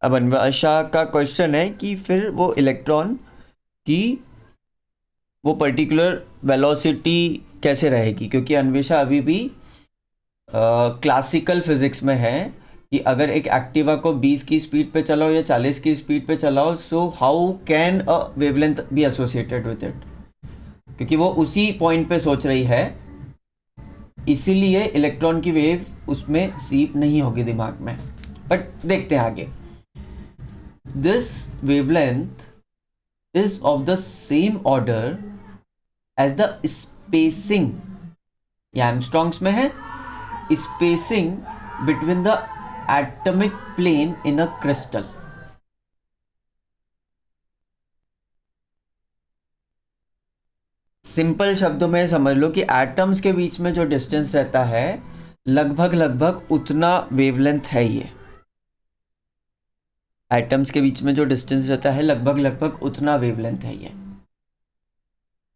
अब अन्वेषा का क्वेश्चन है कि फिर वो इलेक्ट्रॉन की वो पर्टिकुलर वेलोसिटी कैसे रहेगी, क्योंकि अन्वेषा अभी भी क्लासिकल फिजिक्स में है कि अगर एक एक्टिवा को 20 की स्पीड पे चलाओ या 40 की स्पीड पे चलाओ, so how can a wavelength be associated with it, क्योंकि वो उसी पॉइंट पे सोच रही है, इसीलिए इलेक्ट्रॉन की वेव उसमें सीप नहीं होगी दिमाग में। बट देखते हैं आगे। This wavelength is of the same order as the spacing, या एमस्ट्रॉन्ग्स में है, spacing between the atomic plane in a crystal. Simple शब्दों में समझ लो कि एटम्स के बीच में जो डिस्टेंस रहता है लगभग लगभग उतना वेवलेंथ है ये। एटम्स के बीच में जो डिस्टेंस रहता है लगभग लगभग उतना वेवलेंथ है ये,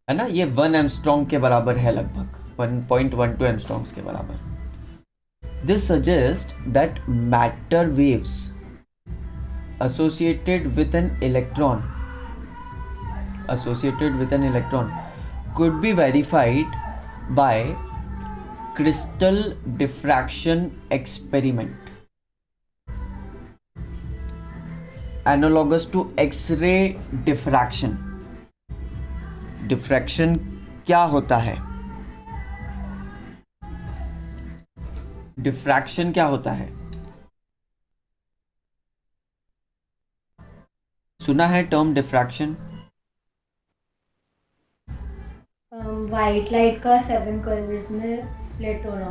है ना। ये 1 एंगस्ट्रॉम के बराबर है, लगभग 1.12 एंगस्ट्रॉम्स के बराबर। This suggest that matter waves associated with an electron could be verified by crystal diffraction experiment analogous to X-ray diffraction। Diffraction क्या होता है? डिफ्रैक्शन क्या होता है? सुना है टर्म डिफ्रैक्शन? वाइट लाइट का 7 कलर्स में स्प्लिट होना।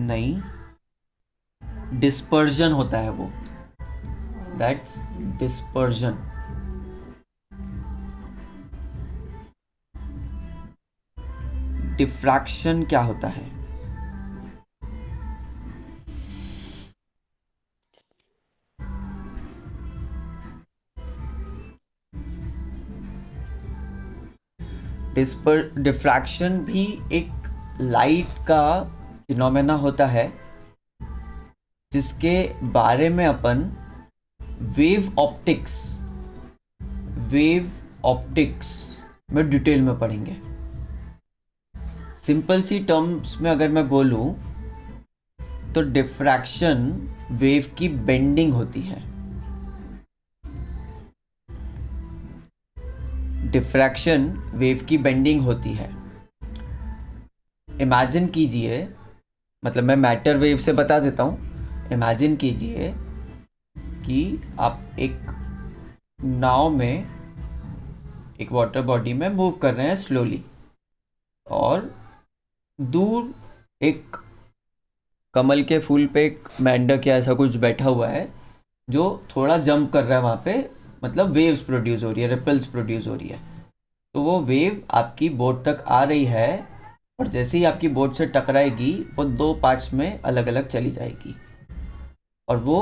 नहीं, डिस्पर्जन होता है वो, दैट्स डिस्पर्जन। डिफ्रैक्शन क्या होता है? डिफ्रैक्शन भी एक लाइट का फिनोमेना होता है जिसके बारे में अपन वेव ऑप्टिक्स में डिटेल में पढ़ेंगे। सिंपल सी टर्म्स में अगर मैं बोलूं तो डिफ्रैक्शन वेव की बेंडिंग होती है। डिफ्रैक्शन वेव की बेंडिंग होती है। इमेजिन कीजिए, मतलब मैं मैटर वेव से बता देता हूँ। इमेजिन कीजिए कि आप एक नाव में, एक वाटर बॉडी में मूव कर रहे हैं स्लोली, और दूर एक कमल के फूल पे एक मेंढक या ऐसा कुछ बैठा हुआ है जो थोड़ा जंप कर रहा है वहाँ पे, मतलब वेव्स प्रोड्यूस हो रही है, रिपल्स प्रोड्यूस हो रही है। तो वो वेव आपकी बोट तक आ रही है, और जैसे ही आपकी बोट से टकराएगी वो 2 पार्ट्स में अलग अलग चली जाएगी और वो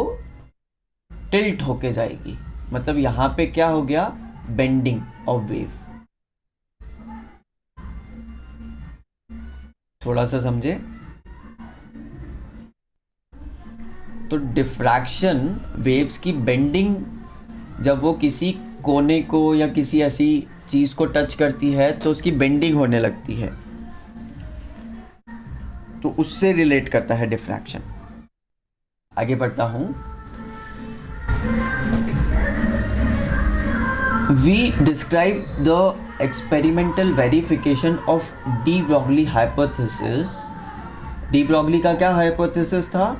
टिल्ट होके जाएगी। मतलब यहाँ पे क्या हो गया? Bending of wave. थोड़ा सा समझे तो डिफ्रैक्शन वेव्स की बेंडिंग, जब वो किसी कोने को या किसी ऐसी चीज को टच करती है तो उसकी बेंडिंग होने लगती है, तो उससे रिलेट करता है डिफ्रैक्शन। आगे बढ़ता हूं। We describe the experimental verification of de Broglie hypothesis. De Broglie का क्या हाइपोथेसिस था?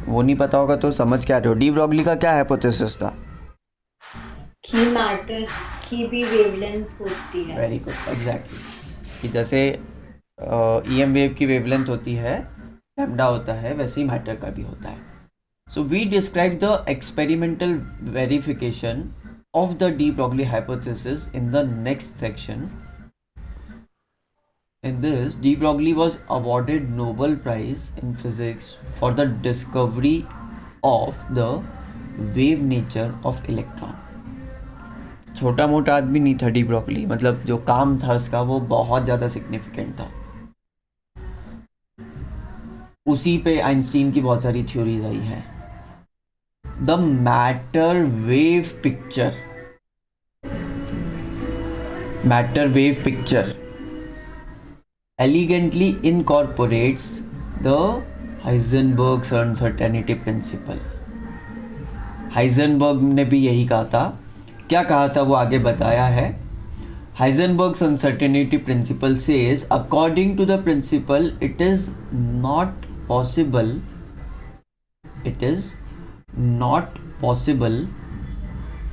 वो नहीं पता होगा तो समझ क्या रहे हो। डी ब्रॉगली का क्या हाइपोथेसिस था? कि मैटर की भी वेवलेंथ होती है। Very good, exactly. कि जैसे ईएम वेव की वेवलेंथ होती है, लैम्डा होता है, वैसे ही मैटर का भी होता है। So we describe the experimental verification of the de Broglie hypothesis in the next section. In this, de Broglie was awarded Nobel Prize in Physics for the discovery of the wave nature of electron. छोटा मोटा आदमी नहीं था de Broglie, मतलब जो काम था उसका वो बहुत ज़्यादा सिग्निफिकेंट था. उसी पे आइंस्टीन की बहुत सारी थ्योरीज आई है. The matter wave picture elegantly incorporates the Heisenberg's uncertainty principle. Heisenberg ने भी यही कहा था. क्या कहा था वो आगे बताया है. Heisenberg's uncertainty principle says, according to the principle, it is not possible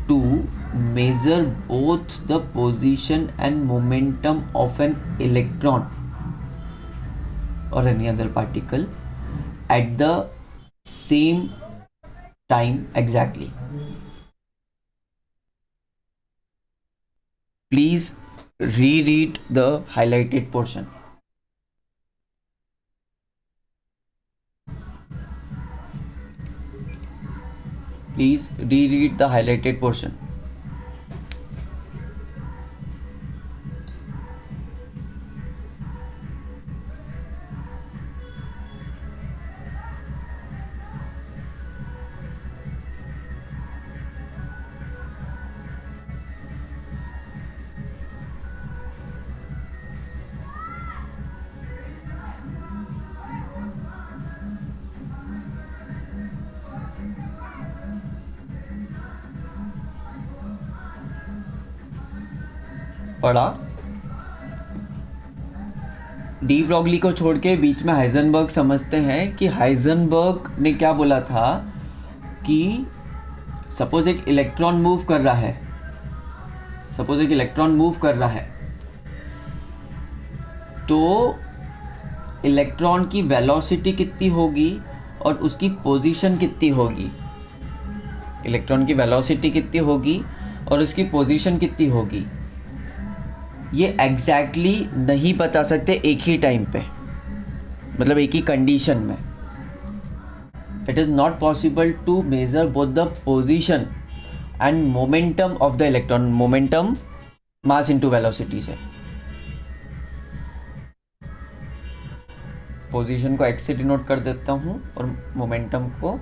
to measure both the position and momentum of an electron or any other particle at the same time exactly. Please reread the highlighted portion. Please reread the highlighted portion. पढ़ा. De Broglie को छोड़ के बीच में Heisenberg समझते हैं कि Heisenberg ने क्या बोला था कि सपोज एक इलेक्ट्रॉन मूव कर रहा है तो इलेक्ट्रॉन की वेलोसिटी कितनी होगी और उसकी पोजीशन कितनी होगी. इलेक्ट्रॉन की वेलोसिटी कितनी होगी और उसकी पोजीशन कितनी होगी, ये एग्जैक्टली नहीं बता सकते एक ही टाइम पे, मतलब एक ही कंडीशन में. It is not possible to measure both the position and momentum of the electron. Momentum mass into velocity से. पोजीशन को एक्स से डिनोट कर देता हूँ और मोमेंटम को,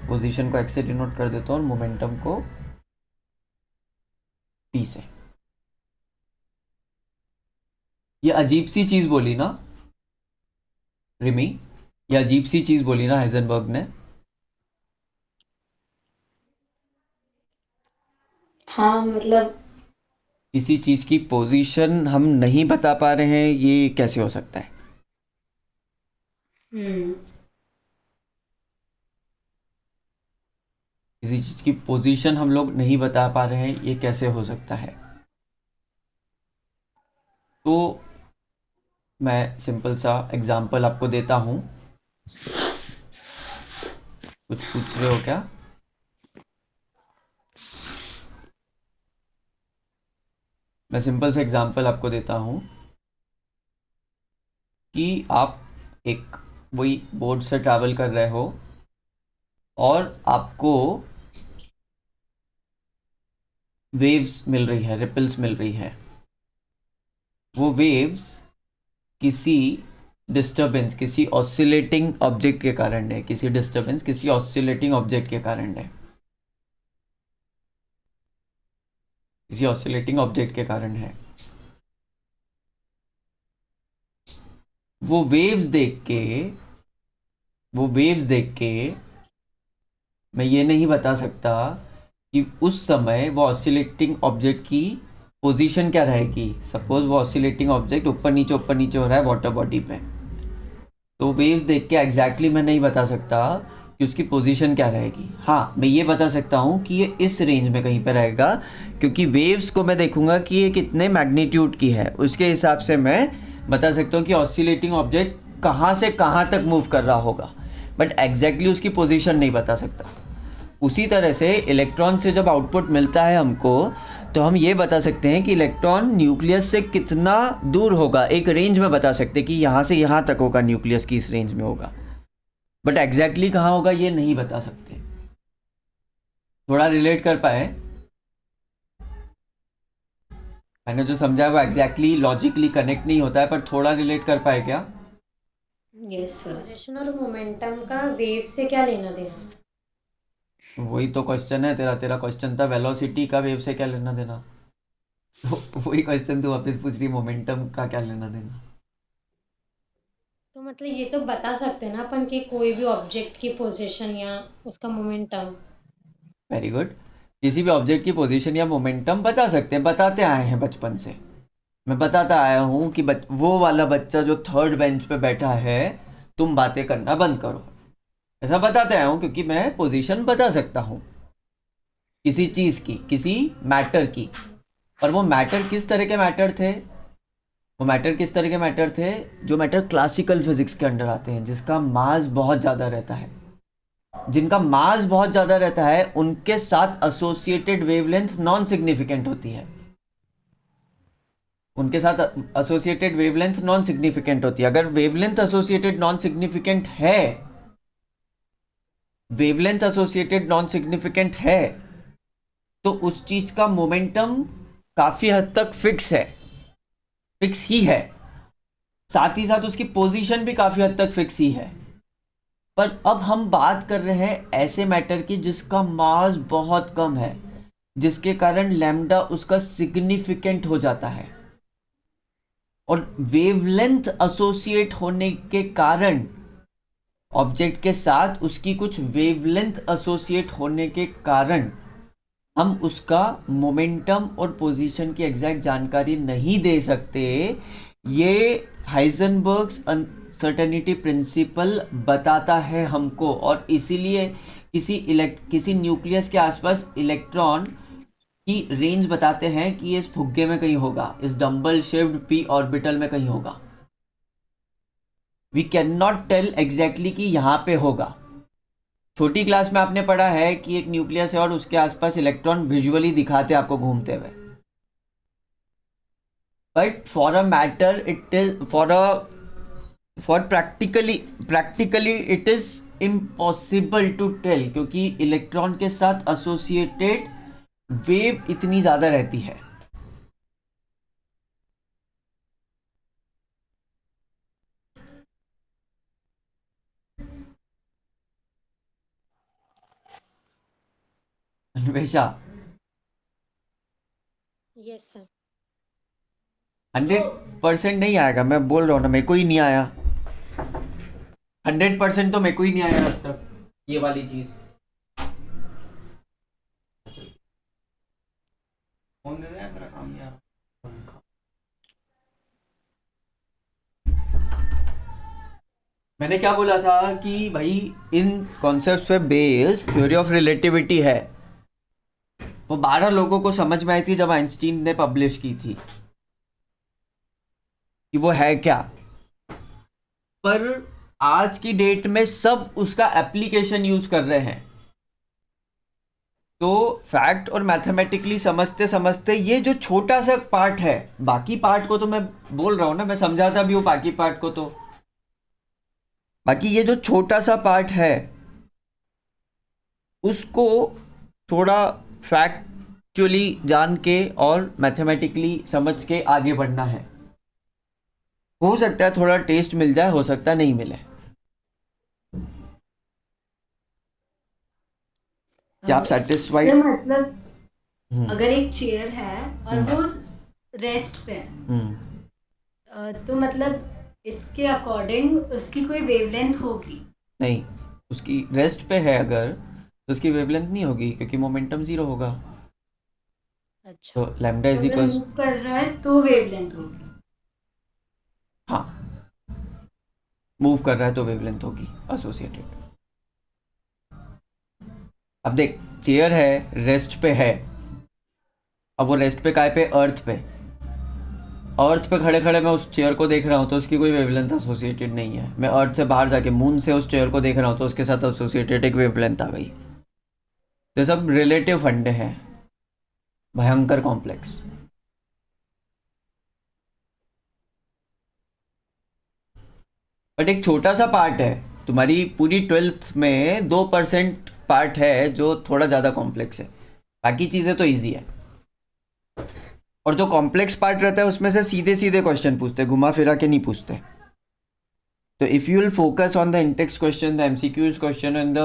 पोजीशन को एक्स से डिनोट कर देता हूँ और मोमेंटम को पी से. ये अजीब सी चीज बोली ना रिमी, ये अजीब सी चीज बोली ना हाइजेनबर्ग ने. हाँ मतलब किसी चीज की पोजीशन हम नहीं बता पा रहे हैं, ये कैसे हो सकता है. किसी चीज की पोजीशन हम लोग नहीं बता पा रहे हैं, ये कैसे हो सकता है. तो मैं सिंपल सा एग्जांपल आपको देता हूं. कुछ पूछ रहे हो क्या. मैं सिंपल सा एग्जांपल आपको देता हूं कि आप एक वही बोट से ट्रैवल कर रहे हो और आपको वेव्स मिल रही है, रिपल्स मिल रही है. वो वेव्स किसी डिस्टर्बेंस, किसी ऑसिलेटिंग ऑब्जेक्ट के कारण है. किसी डिस्टर्बेंस, किसी ऑसिलेटिंग ऑब्जेक्ट के कारण है. किसी ऑसिलेटिंग ऑब्जेक्ट के कारण है. वो वेव्स देख के मैं ये नहीं बता सकता कि उस समय वो ऑसिलेटिंग ऑब्जेक्ट की पोजीशन क्या रहेगी. सपोज वो ऑसिलेटिंग ऑब्जेक्ट ऊपर नीचे हो रहा है वाटर बॉडी पे, तो वेव्स देख के एग्जैक्टली मैं नहीं बता सकता कि उसकी पोजीशन क्या रहेगी. हाँ, मैं ये बता सकता हूँ कि ये इस रेंज में कहीं पे रहेगा, क्योंकि वेव्स को मैं देखूंगा कि ये कितने मैग्नीट्यूड की है, उसके हिसाब से मैं बता सकता हूँ कि ऑसिलेटिंग ऑब्जेक्ट कहाँ से कहाँ तक मूव कर रहा होगा, बट एग्जैक्टली उसकी पोजीशन नहीं बता सकता. उसी तरह से इलेक्ट्रॉन से जब आउटपुट मिलता है हमको, तो हम ये बता सकते हैं कि इलेक्ट्रॉन न्यूक्लियस से कितना दूर होगा, एक रेंज में बता सकते हैं कि यहाँ से यहाँ तक होगा, न्यूक्लियस की इस रेंज में होगा, बट एग्जैक्टली कहाँ होगा ये नहीं बता सकते। थोड़ा रिलेट कर पाए? मैंने जो समझा वो एग्जैक्टली लॉजिकली कनेक्ट नहीं होता है, पर थोड़ा रिलेट कर पाए क्या? Yes sir. पोजीशन और मोमेंटम का वेव से क्या लेना देना? वही तो क्वेश्चन है तेरा। तेरा क्वेश्चन था वेलोसिटी का वेव से क्या लेना देना, तो वही क्वेश्चन तू वापस पूछ रही मोमेंटम का क्या लेना देना। तो मतलब ये तो बता सकते हैं ना अपन कि कोई भी ऑब्जेक्ट की पोजीशन या उसका मोमेंटम। Very good. किसी भी ऑब्जेक्ट की पोजीशन या मोमेंटम बता सकते हैं, बताते आए हैं बचपन से। मैं बताता आया हूँ कि वो वाला बच्चा जो थर्ड बेंच पे बैठा है, तुम बातें करना बंद करो, ऐसा बताते आया हूँ, क्योंकि मैं पोजीशन बता सकता हूँ किसी चीज़ की, किसी मैटर की। और वो मैटर किस तरह के मैटर थे? वो मैटर किस तरह के मैटर थे? जो मैटर क्लासिकल फिजिक्स के अंडर आते हैं, जिसका मास बहुत ज़्यादा रहता है। जिनका मास बहुत ज़्यादा रहता है उनके साथ एसोसिएटेड वेवलेंथ नॉन सिग्निफिकेंट होती है। उनके साथ एसोसिएटेड वेवलेंथ नॉन सिग्निफिकेंट होती है। अगर वेवलेंथ एसोसिएटेड नॉन सिग्निफिकेंट है, वेवलेंथ एसोसिएटेड नॉन सिग्निफिकेंट है, तो उस चीज का मोमेंटम काफी हद तक फिक्स है, फिक्स ही है। साथ ही साथ उसकी पोजीशन भी काफी हद तक फिक्स ही है। पर अब हम बात कर रहे हैं ऐसे मैटर की जिसका मास बहुत कम है, जिसके कारण लैम्डा उसका सिग्निफिकेंट हो जाता है। और वेवलेंथ एसोसिएट होने के कारण, ऑब्जेक्ट के साथ उसकी कुछ वेवलेंथ एसोसिएट होने के कारण, हम उसका मोमेंटम और पोजीशन की एग्जैक्ट जानकारी नहीं दे सकते। ये हाइजेनबर्ग्स अनसर्टेनिटी प्रिंसिपल बताता है हमको। और इसीलिए किसी न्यूक्लियस के आसपास इलेक्ट्रॉन की रेंज बताते हैं कि ये इस फुग्गे में कहीं होगा, इस डंबल शेप्ड पी ऑर्बिटल में कहीं होगा। We can not tell exactly कि यहां पे होगा। छोटी क्लास में आपने पढ़ा है कि एक न्यूक्लियस है और उसके आसपास इलेक्ट्रॉन विजुअली दिखाते हैं आपको घूमते हुए। But for a matter it is for practically it is impossible to tell, क्योंकि इलेक्ट्रॉन के साथ एसोसिएटेड वेव इतनी ज्यादा रहती है। Anvesha, yes sir. 100% नहीं आएगा, मैं बोल रहा हूँ ना, मेरे को ही नहीं आया। 100% तो मेरे को ही नहीं आया आज तक ये वाली चीज। फोन दे दे, तेरा काम नहीं आ रहा। मैंने क्या बोला था कि भाई इन कॉन्सेप्ट्स पे बेस थ्योरी ऑफ रिलेटिविटी है। वो 12 लोगों को समझ में आई थी जब आइंस्टीन ने पब्लिश की थी कि वो है क्या। पर आज की डेट में सब उसका एप्लीकेशन यूज कर रहे हैं। तो फैक्ट और मैथमेटिकली समझते समझते ये जो छोटा सा पार्ट है, बाकी पार्ट को तो मैं बोल रहा हूं ना, मैं समझाता भी हूं बाकी पार्ट को। तो बाकी ये जो छोटा सा पार्ट है उसको थोड़ा फैक्चुअली जान के और मैथमेटिकली समझ के आगे बढ़ना है। हो सकता है थोड़ा टेस्ट मिल जाए, हो सकता है नहीं मिले। क्या आप सर सेटिस्फाइड? मतलब अगर एक चेयर है और वो रेस्ट पे है, तो मतलब इसके अकॉर्डिंग उसकी कोई वेवलेंथ होगी? नहीं, उसकी रेस्ट पे है अगर, तो उसकी वेवलेंथ नहीं होगी, क्योंकि मोमेंटम जीरो होगा। अच्छा, तो लैम्डा तो इज अगर इक्वल, मूव कर रहा है तो वेवलेंथ होगी? हाँ, मूव कर रहा है तो वेवलेंथ होगी एसोसिएटेड। अब देख, चेयर है, रेस्ट पे है। अब वो रेस्ट पे काय पे? अर्थ पे। अर्थ पे खड़े खड़े मैं उस चेयर को देख रहा हूँ तो उसकी कोई वेवलेंथ एसोसिएटेड नहीं है। मैं अर्थ से बाहर जाके मून से उस चेयर को देख रहा हूँ तो उसके साथ एसोसिएटेड एक वेवलेंथ आ गई। तो सब रिलेटिव फंडे हैं। भयंकर कॉम्प्लेक्स। बट एक छोटा सा पार्ट है, तुम्हारी पूरी 12th में 2% पार्ट है जो थोड़ा ज़्यादा कॉम्प्लेक्स है, बाकी चीज़ें तो ईजी है। और जो कॉम्प्लेक्स पार्ट रहता है उसमें से सीधे सीधे क्वेश्चन पूछते, घुमा फिरा के नहीं पूछते। तो if you will focus on the intext question, the MCQs question and the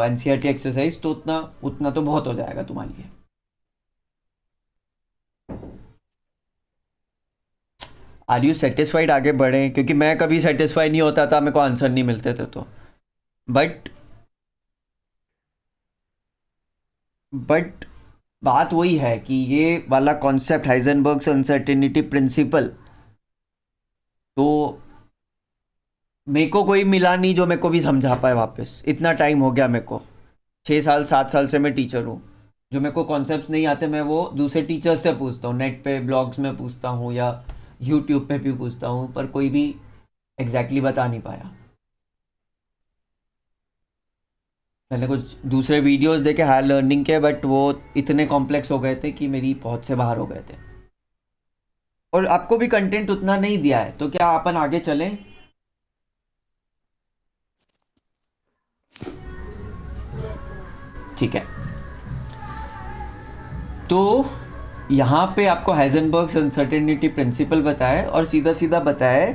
NCERT exercise, तो उतना उतना तो बहुत हो जाएगा तुम्हारे लिए। Are you satisfied? आगे बढ़ें, क्योंकि मैं कभी सेटिस्फाई नहीं होता था, मेरे को आंसर नहीं मिलते थे तो। बट बात वही है कि ये वाला कॉन्सेप्ट हाइजेनबर्ग्स अनसर्टेनिटी प्रिंसिपल, तो मेरे को कोई मिला नहीं जो मेरे को भी समझा पाए वापस। इतना टाइम हो गया मेरे को, 6 साल 7 साल से मैं टीचर हूँ। जो मेरे को कॉन्सेप्ट्स नहीं आते मैं वो दूसरे टीचर्स से पूछता हूँ, नेट पे ब्लॉग्स में पूछता हूँ या यूट्यूब पे भी पूछता हूँ, पर कोई भी एग्जैक्टली बता नहीं पाया। मैंने कुछ दूसरे वीडियोस देखे हायर लर्निंग के, बट वो इतने कॉम्प्लेक्स हो गए थे कि मेरी पहुंच से बाहर हो गए थे। और आपको भी कंटेंट उतना नहीं दिया है, तो क्या अपन आगे चलें? ठीक है, तो यहाँ पे आपको हाइजेनबर्ग्स अनसर्टेनिटी प्रिंसिपल बताया और सीधा सीधा बताया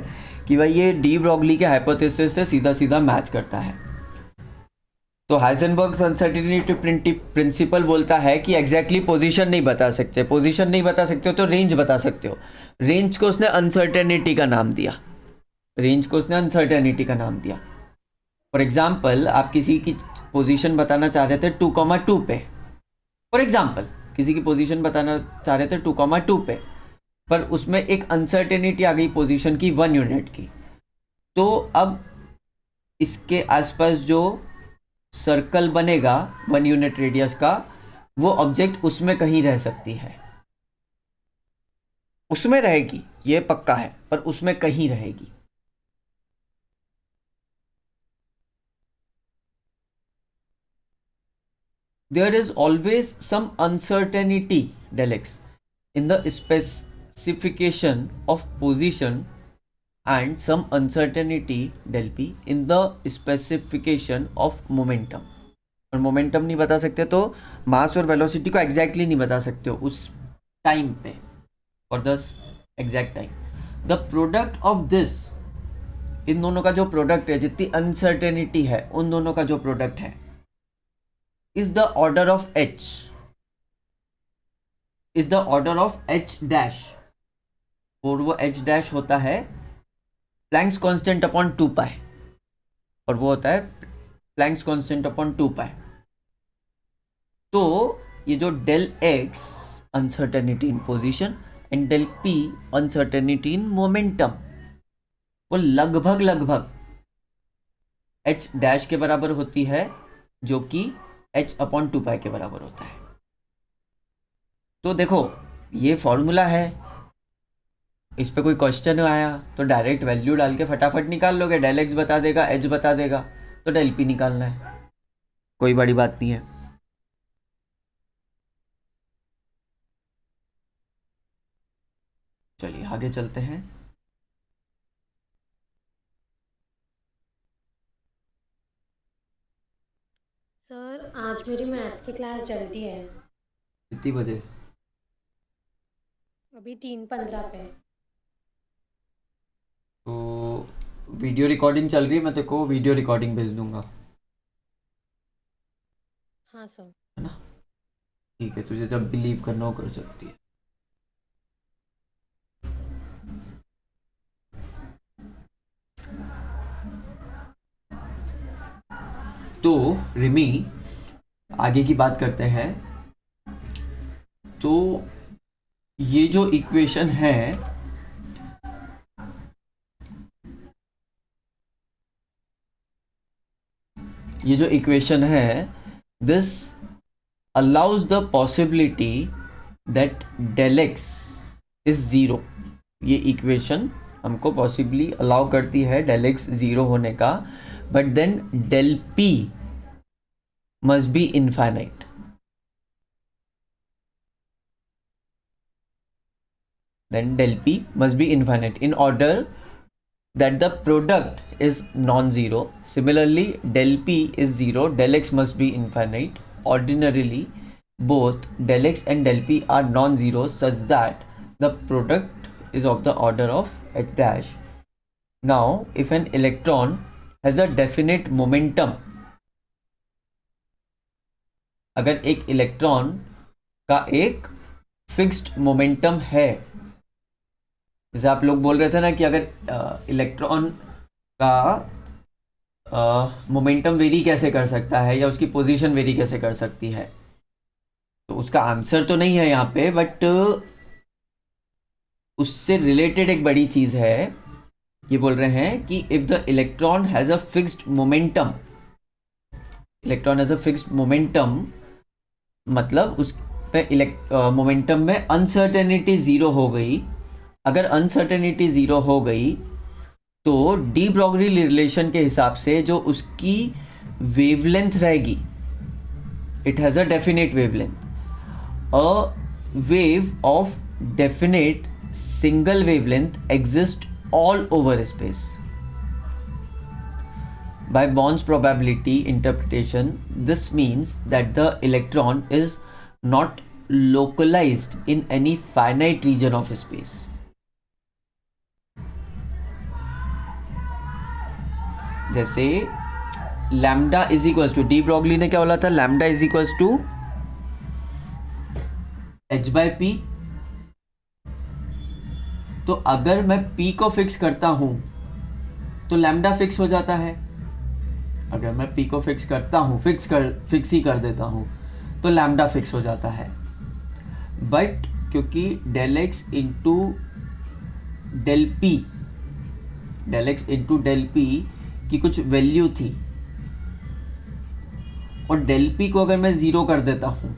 कि भाई ये डी ब्रॉगली के हाइपोथेसिस से सीधा सीधा मैच करता है। तो हाइजेनबर्ग्स अनसर्टेनिटी प्रिंसिपल बोलता है कि एग्जैक्टली पोजीशन नहीं बता सकते, पोजीशन नहीं बता सकते हो तो रेंज बता सकते हो। रेंज को उसने अनसर्टेनिटी का नाम दिया, रेंज को उसने अनसर्टेनिटी का नाम दिया। फॉर एग्जाम्पल, आप किसी की पोजीशन बताना चाह रहे थे 2,2 पे, फॉर एग्जाम्पल किसी की पोजीशन बताना चाह रहे थे 2,2 पे, पर उसमें एक अनसर्टेनिटी आ गई पोजीशन की 1 यूनिट की। तो अब इसके आसपास जो सर्कल बनेगा 1 यूनिट रेडियस का, वो ऑब्जेक्ट उसमें कहीं रह सकती है, उसमें रहेगी, ये पक्का है, पर उसमें कहीं रहेगी। There is always some uncertainty, del x, in the specification of position and some uncertainty, del p, in the specification of momentum. और मोमेंटम नहीं बता सकते तो मास और वेलोसिटी को एग्जैक्टली नहीं बता सकते हो उस टाइम पे, और the exact time. The product of this, इन दोनों का जो प्रोडक्ट है, जितनी अनसर्टेनिटी है उन दोनों का जो प्रोडक्ट है, is the order of h, is the order of h dash, और वो h dash होता है प्लैंक्स कांस्टेंट अपॉन 2 पाई, और वो होता है प्लैंक्स कांस्टेंट अपॉन 2 पाई। तो ये जो del x uncertainty in position and del p uncertainty in momentum, वो लगभग h डैश के बराबर होती है, जो कि h अपॉन 2 पाई के बराबर होता है। तो देखो ये फॉर्मूला है, इस पे कोई क्वेश्चन आया तो डायरेक्ट वैल्यू डाल के फटाफट निकाल लोगे, डेल एक्स बता देगा, h बता देगा, तो डेल पी निकालना है, कोई बड़ी बात नहीं है। चलिए आगे चलते हैं। सर आज मेरी मैथ्स की क्लास जल्दी है, कितनी बजे? अभी 3:15 पे। तो वीडियो रिकॉर्डिंग चल रही है, मैं तेरे को वीडियो रिकॉर्डिंग भेज दूंगा, हाँ सर। है ना? ठीक है, तुझे जब भी लीव करना हो कर सकती है। तो रिमी, आगे की बात करते हैं। तो ये जो इक्वेशन है, ये जो इक्वेशन है, this allows the possibility that del X is zero. ये इक्वेशन हमको पॉसिबली अलाउ करती है डेल एक्स जीरो होने का, but then del P must be infinite. then del P must be infinite in order that the product is non-zero. Similarly, del P is 0, del X must be infinite. Ordinarily, both del X and del P are non-zero such that the product is of the order of h dash. Now, if an electron has a definite momentum, अगर एक electron का एक fixed momentum है, जैसे आप लोग बोल रहे थे ना कि अगर इलेक्ट्रॉन का मोमेंटम वेरी कैसे कर सकता है या उसकी पोजीशन वेरी कैसे कर सकती है, तो उसका आंसर तो नहीं है यहाँ पे, बट उससे रिलेटेड एक बड़ी चीज है. ये बोल रहे हैं कि if the electron has a fixed momentum, electron has a fixed momentum मतलब उस पे मोमेंटम में अनसर्टेनिटी जीरो हो गई. अगर अनसर्टेनिटी जीरो हो गई तो डी ब्रॉगली रिलेशन के हिसाब से जो उसकी वेवलेंथ रहेगी, it has a definite wavelength. A wave of definite single wavelength exists all over space. By Bond's probability interpretation, this means that the electron is not localized in any finite region of space. जैसे lambda is equals to, de Broglie ने क्या बोला था, lambda is equals to H by P. तो अगर मैं P को fix करता हूं तो लैम्डा फिक्स हो जाता है. अगर मैं P को फिक्स करता हूं, फिक्स ही कर देता हूं तो लैम्डा फिक्स हो जाता है. बट क्योंकि del X into del P की कुछ वैल्यू थी और डेल पी को अगर मैं जीरो कर देता हूं,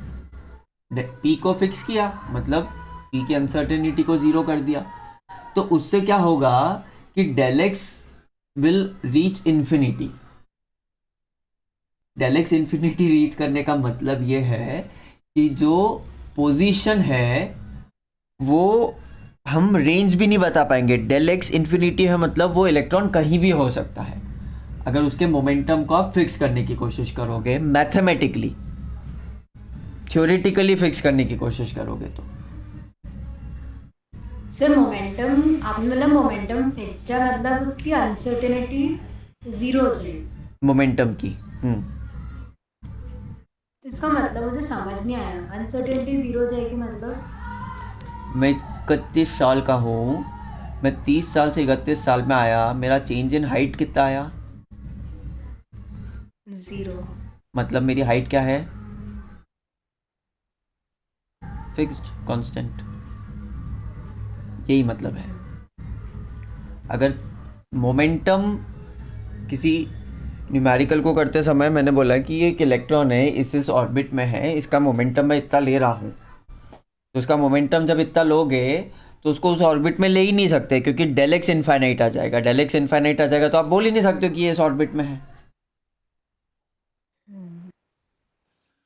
P को फिक्स किया मतलब P की अनसर्टेनिटी को जीरो कर दिया, तो उससे क्या होगा कि del X will reach infinity. Del X infinity reach करने का मतलब ये है कि जो पोजीशन है वो हम रेंज भी नहीं बता पाएंगे. डेल एक्स इन्फिनिटी है मतलब वो इलेक्ट्रॉन कहीं भी हो सकता है अगर उसके मोमेंटम को आप फिक्स करने की कोशिश करोगे, मैथमेटिकली, थ्योरेटिकली फिक्स करने की कोशिश करोगे तो. सर मोमेंटम आपने मतलब मोमेंटम फिक्स्ड है मतलब उसकी अनसर्टेनिटी जीरो हो जाएगी मोमेंटम की. तो इसका मतलब मुझे समझ नहीं आया, अनसर्टेनिटी जीरो हो जाएगी मतलब. मैं 31 साल का हूँ, मैं 30 साल से 31 साल में आया, मेरा चेंज इन हाइट कितना आया, जीरो. मतलब मेरी हाइट क्या है, फिक्स्ड कांस्टेंट. यही मतलब है. अगर मोमेंटम किसी न्यूमेरिकल को करते समय मैंने बोला कि ये एक इलेक्ट्रॉन है, इस ऑर्बिट में है, इसका मोमेंटम मैं इतना ले रहा हूँ, तो उसका मोमेंटम जब इतना लोगे तो उसको उस ऑर्बिट में ले ही नहीं सकते क्योंकि डेल एक्स इनफाइनाइट आ जाएगा. डेल एक्स इनफाइनाइट आ जाएगा तो आप बोल ही नहीं सकते कि ये इस ऑर्बिट में है.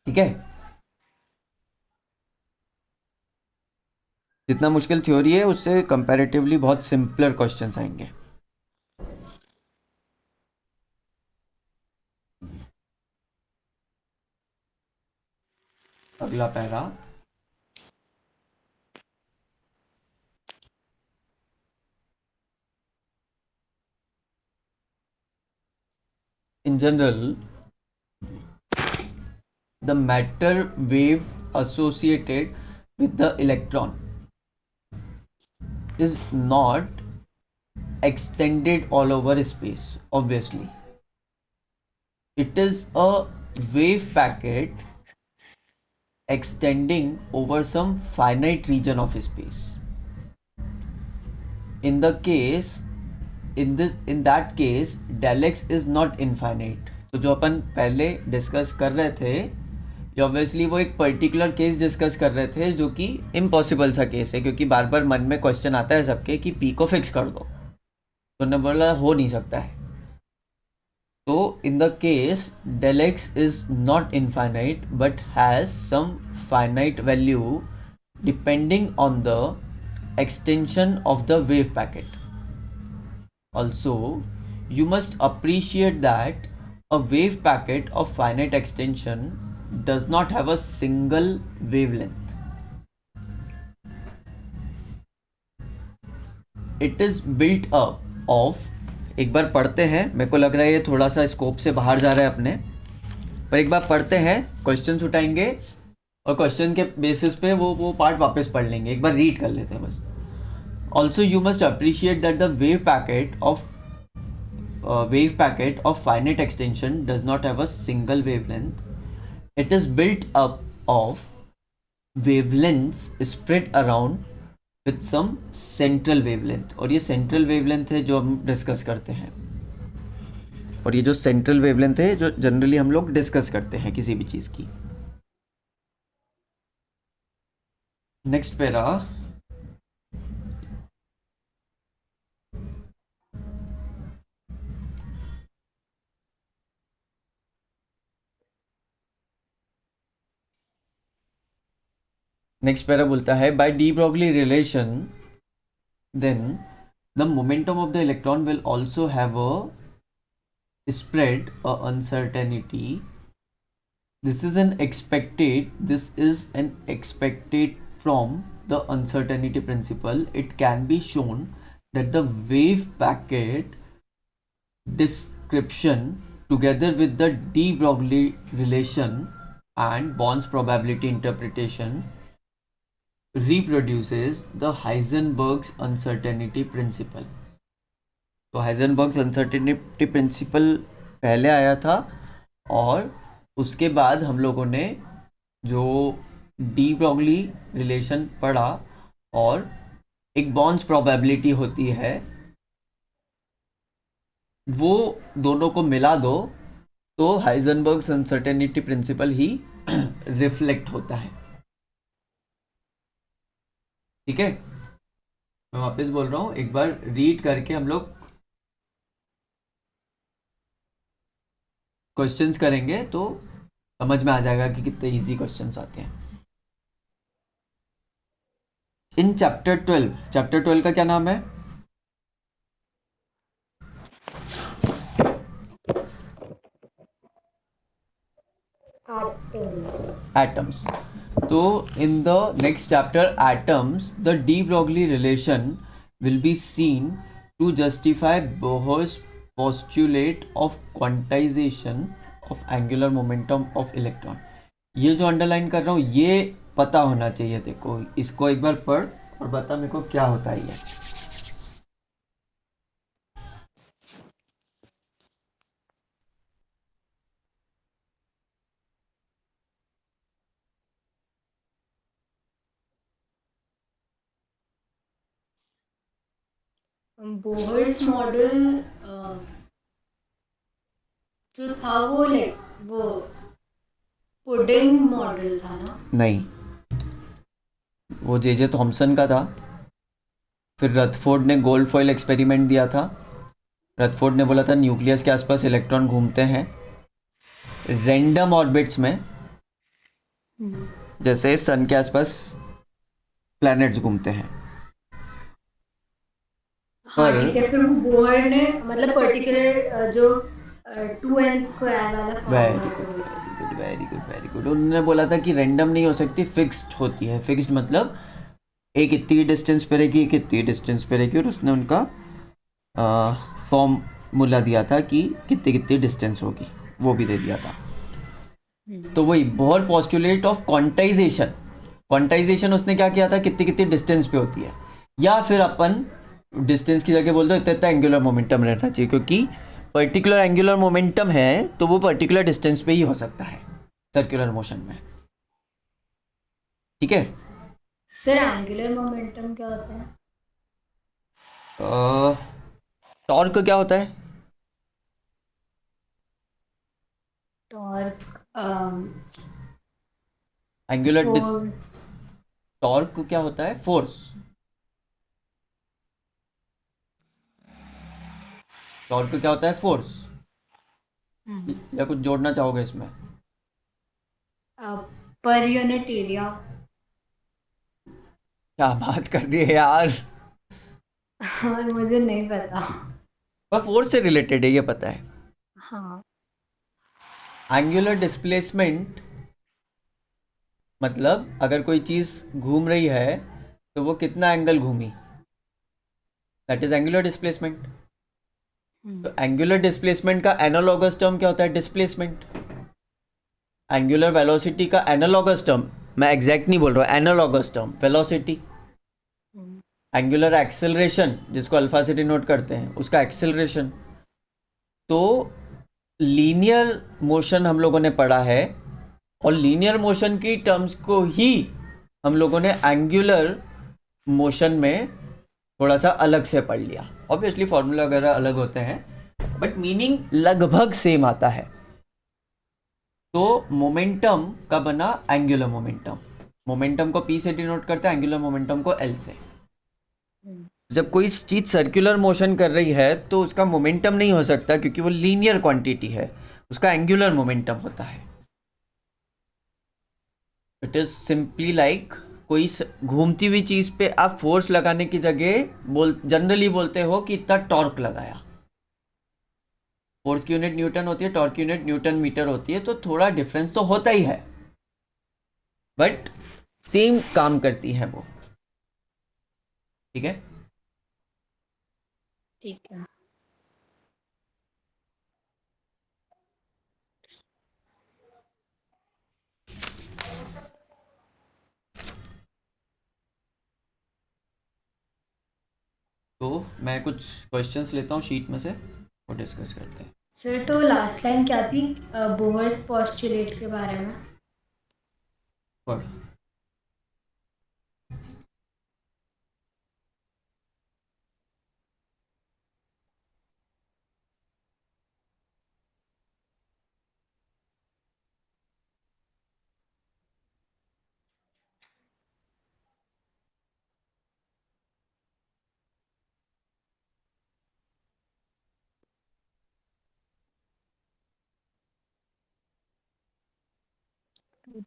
ठीक है. जितना मुश्किल थ्योरी है उससे कंपैरेटिवली बहुत सिंपलर क्वेश्चंस आएंगे. अगला para, in general the matter wave associated with the electron is not extended all over space. Obviously it is a wave packet extending over some finite region of space. In that case del x is not infinite. तो जो अपन पहले discuss कर रहे थे, obviously वो एक particular case discuss कर रहे थे जो कि इम्पॉसिबल सा केस है, क्योंकि बार बार मन में क्वेश्चन आता है सबके कि पी को फिक्स कर दो, तो उन्होंने बोला हो नहीं सकता है. तो in the case del x is not infinite but has some finite value depending on the extension of the wave packet. Also, you must appreciate that a wave packet of finite extension does not have a single wavelength. It is built up of, एक बार पढ़ते हैं, मेरे को लग रहा है ये थोड़ा सा स्कोप से बाहर जा रहा है अपने, पर एक बार पढ़ते हैं, क्वेश्चंस उठाएंगे और क्वेश्चन के बेसिस पे वो पार्ट वापस पढ़ लेंगे. एक बार रीड कर लेते हैं बस. Also you must appreciate that the wave packet of finite extension does not have a single wavelength. It is built up of wavelengths spread around with some central wavelength. और ये central wavelength है जो हम discuss करते हैं, और ये जो central wavelength है जो जनरली हम लोग डिस्कस करते हैं किसी भी चीज़ की. Next para. नेक्स्ट पैरा बोलता है by de Broglie relation then the momentum of the electron will also have a spread a uncertainty. This is an expected from the uncertainty principle. It can be shown that the wave packet description together with the de Broglie relation and Bond's probability interpretation reproduces the Heisenberg's uncertainty principle. तो Heisenberg's uncertainty principle पहले आया था, और उसके बाद हम लोगों ने जो डी ब्रॉगली रिलेशन पढ़ा और एक बॉन्ड्स प्रोबेबिलिटी होती है, वो दोनों को मिला दो तो हाइजेनबर्ग्स अनसर्टेनिटी प्रिंसिपल ही रिफ्लेक्ट होता है. ठीक है, मैं वापस बोल रहा हूँ, एक बार रीड करके हम लोग क्वेश्चंस करेंगे तो समझ में आ जाएगा कि कितने इजी क्वेश्चंस आते हैं. इन चैप्टर 12 का क्या नाम है? एटम्स. तो in the next chapter atoms the de Broglie relation will be seen to justify Bohr's postulate of quantization of angular momentum of electron. ये जो अंडरलाइन कर रहा हूँ ये पता होना चाहिए. देखो इसको एक बार पढ़ और बता मेरे को क्या होता है ये. बोहर्स मॉडल जो था वो पुडिंग मॉडल था ना? नहीं, वो जे थॉमसन का था. फिर रथफोर्ड ने गोल्ड फॉइल एक्सपेरिमेंट दिया था. रथफोर्ड ने बोला था न्यूक्लियस के आसपास इलेक्ट्रॉन घूमते हैं रैंडम ऑर्बिट्स में, जैसे सन के आसपास प्लैनेट्स घूमते हैं. हाँ ठीक है. फिर बोहर ने मतलब पर्टिकुलर जो 2n² वाला वेरी गुड. उन्होंने बोला था कि रैंडम नहीं हो सकती, फिक्स्ड होती है. फिक्स्ड मतलब एक इतनी डिस्टेंस पे रहेगी, एक इतनी डिस्टेंस पे रहेगी, और उसने उनका फॉर्मूला दिया था कि कितनी कितनी डिस्टेंस होगी, वो भी दे दिया था. तो वही बोहर पोस्टुलेट ऑफ क्वांटाइजेशन उसने क्या किया था, कितनी कितनी डिस्टेंस पे होती है. या फिर अपन डिस्टेंस की जगह बोल दो इतना इतना एंगुलर मोमेंटम रहना चाहिए, क्योंकि पर्टिकुलर एंगुलर मोमेंटम है तो वो पर्टिकुलर डिस्टेंस पे ही हो सकता है सर्कुलर मोशन में. ठीक है सर. एंगुलर मोमेंटम क्या होता है? टॉर्क क्या होता है? टॉर्क एंगुलर टॉर्क क्या होता है? फोर्स. टॉर्क क्या होता है? फोर्स. या कुछ जोड़ना चाहोगे इसमें? Per unit area. क्या बात कर रही है यार। मुझे नहीं पता। पर फोर्स से रिलेटेड है, ये पता है। हाँ। एंगुलर डिस्प्लेसमेंट मतलब अगर कोई चीज घूम रही है तो वो कितना एंगल घूमी, दैट इज एंगुलर डिस्प्लेसमेंट। तो एंगुलर डिस्प्लेसमेंट का एनालॉगस टर्म क्या होता है, डिस्प्लेसमेंट। एंगुलर वेलोसिटी का एनालॉगस टर्म, मैं एग्जैक्ट नहीं बोल रहा हूँ, analogous term velocity. Angular acceleration जिसको अल्फा से डिनोट करते हैं, उसका एक्सेलरेशन। तो लीनियर मोशन हम लोगों ने पढ़ा है, और लीनियर मोशन की टर्म्स को ही हम लोगों ने एंगुलर मोशन में थोड़ा सा अलग से पढ़ लिया। ऑब्वियसली फॉर्मूला वगैरह अलग होते हैं, बट मीनिंग लगभग सेम आता है। तो मोमेंटम का बना एंगुलर मोमेंटम। मोमेंटम को P से डिनोट करते हैं, एंगुलर मोमेंटम को L से। जब कोई चीज सर्कुलर मोशन कर रही है तो उसका मोमेंटम नहीं हो सकता, क्योंकि वो लीनियर क्वांटिटी है, उसका एंगुलर मोमेंटम होता है। इट इज सिंपली लाइक कोई घूमती हुई चीज पे आप फोर्स लगाने की जगह जनरली बोलते हो कि इतना टॉर्क लगाया। फोर्स की यूनिट न्यूटन होती है, टॉर्क की यूनिट न्यूटन मीटर होती है, तो थोड़ा डिफरेंस तो होता ही है, बट सेम काम करती है वो। ठीक है। ठीक है। तो मैं कुछ क्वेश्चंस लेता हूँ शीट में से, वो डिस्कस करते हैं। सर तो लास्ट लाइन क्या थी बोहर्स पोस्टुलेट के बारे में? पढ़।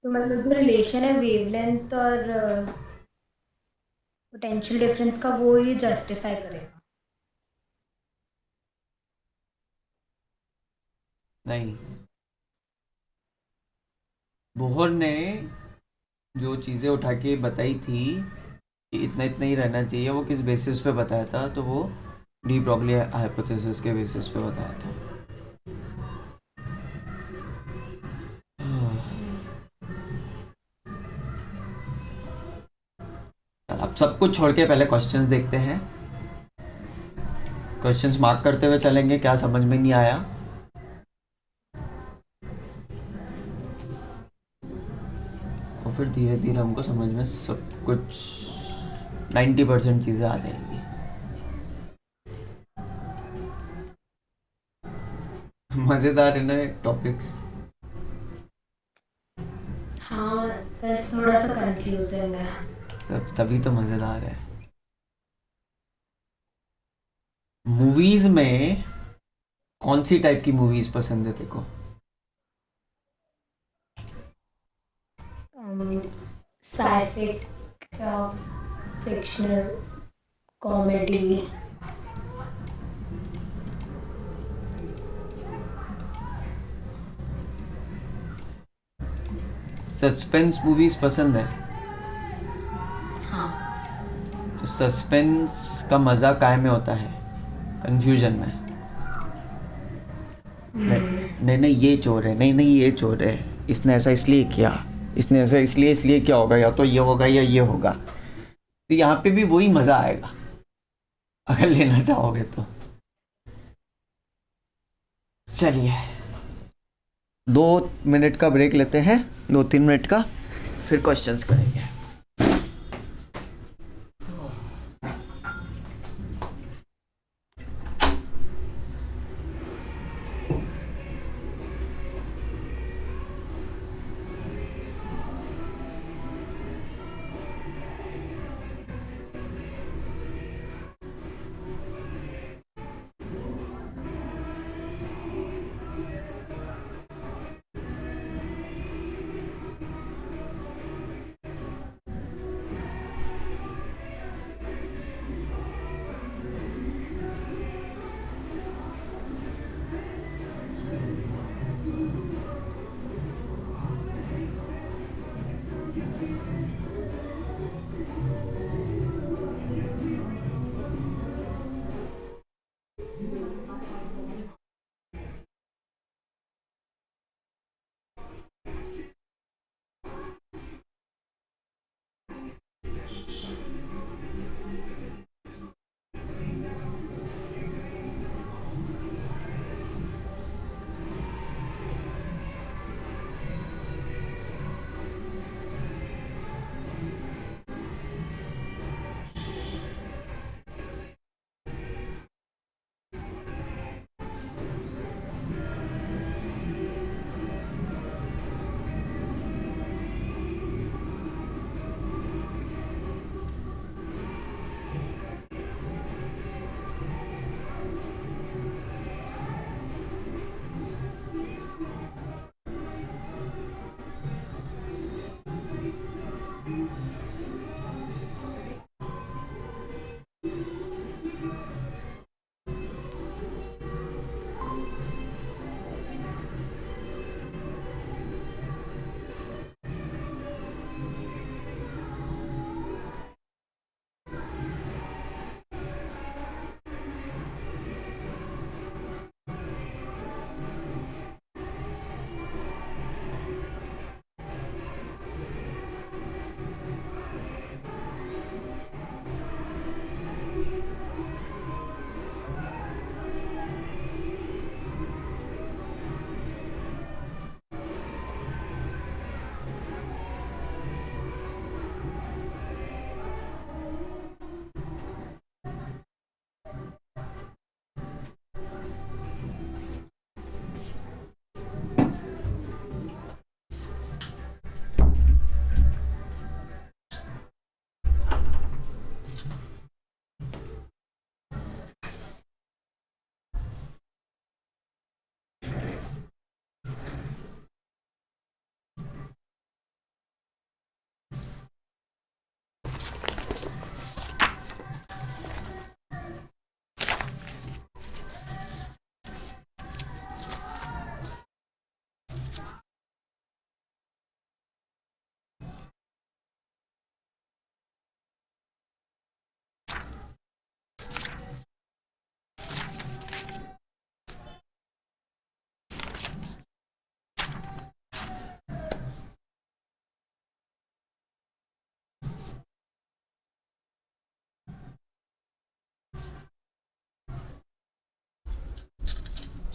तो मतलब जो रिलेशन है वेवलेंथ और पोटेंशियल डिफरेंस का, वो ये जस्टिफाई करेगा? नहीं, बोहर ने जो चीज़ें उठा के बताई थी कि इतना इतना ही रहना चाहिए, वो किस बेसिस पे बताया था, तो वो डी ब्रॉगली हाइपोथेसिस के बेसिस पे बताया था। अब सब कुछ छोड़ के पहले क्वेश्चंस देखते हैं। क्वेश्चंस मार्क करते हुए चलेंगे, क्या समझ में नहीं आया। और फिर धीरे धीरे हमको समझ में सब कुछ 90% चीज़ें आ जाएंगी। मज़ेदार है ना टॉपिक्स। हाँ, बस थोड़ा सा कंफ्यूजन है। तभी तो मज़ेदार है। मूवीज में कौन सी टाइप की मूवीज पसंद है तेको? साइफिक, फिक्शनल, कॉमेडी। सस्पेंस मूवीज पसंद है? हाँ। तो सस्पेंस का मज़ा काय में होता है? कंफ्यूजन में। नहीं नहीं ये चोर है, नहीं नहीं ये चोर है, इसने ऐसा इसलिए किया, इसने ऐसा इसलिए क्या होगा, या तो ये होगा या ये होगा। तो यहाँ पे भी वही मज़ा आएगा अगर लेना चाहोगे तो। चलिए 2 मिनट का ब्रेक लेते हैं, 2-3 मिनट का, फिर क्वेश्चंस करेंगे।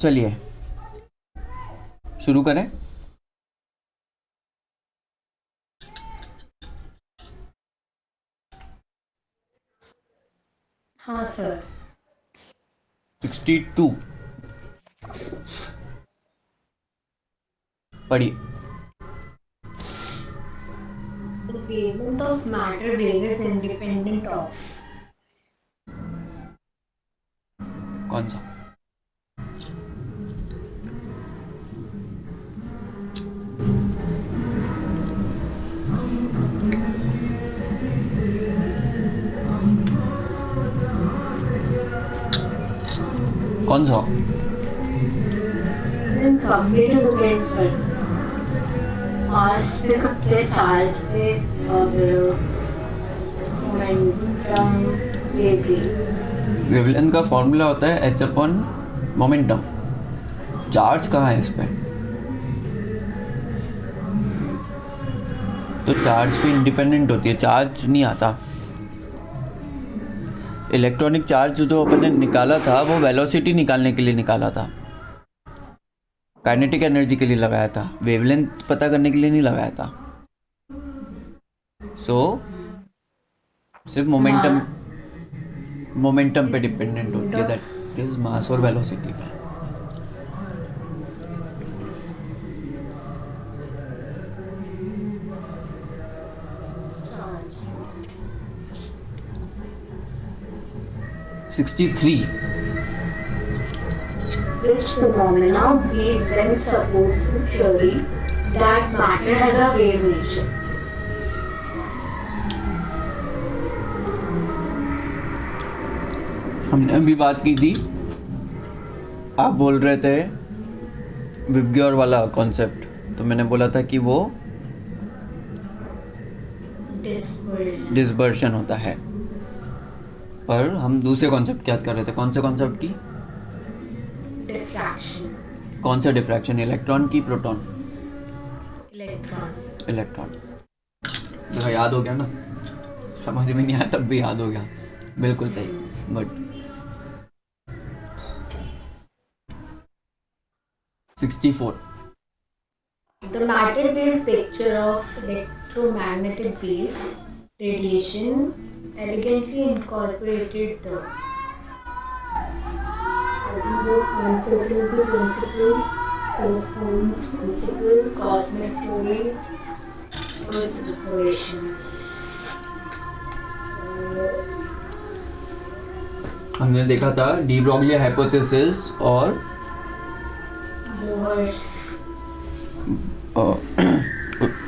चलिए शुरू करें। हाँ सर। 62 पढ़िए। The wavelength of matter wave is independent of कौन सा? कौन सा? in some way to depend करता मास पे कितने चार्ज पे और मोमेंटम ये भी। वेवलेंथ का फॉर्मूला होता है h अपॉन मोमेंटम। चार्ज कहाँ है इस पे? तो चार्ज पे इंडिपेंडेंट होती है, चार्ज नहीं आता। इलेक्ट्रॉनिक चार्ज जो अपन ने निकाला था वो वेलोसिटी निकालने के लिए निकाला था, काइनेटिक एनर्जी के लिए लगाया था, वेवलेंथ पता करने के लिए नहीं लगाया था। सो सिर्फ मोमेंटम पे डिपेंडेंट होती है, दैट इज मास और वेलोसिटी पे। Charge 63 which phenomena we then suppose in theory that matter has a wave nature. हमने अभी बात की थी, आप बोल रहे थे विबग्योर वाला कॉन्सेप्ट, तो मैंने बोला था कि वो डिस्पर्शन होता है, पर हम दूसरे कॉन्सेप्ट की याद कर रहे थे। कौन से कॉन्सेप्ट की? डिफ्रैक्शन। कौन सा डिफ्रैक्शन? इलेक्ट्रॉन की प्रोटॉन? इलेक्ट्रॉन। इलेक्ट्रॉन। देखो याद हो गया ना, समझ में नहीं आया तब भी याद हो गया, बिल्कुल सही, good. 64 The matter wave picture of electromagnetic wave radiation elegantly incorporated the uncertainty principle, correspondence principle, cosmic theory, Earth's observations. हमने देखा था डी ब्रॉगली हाइपोथेसिस और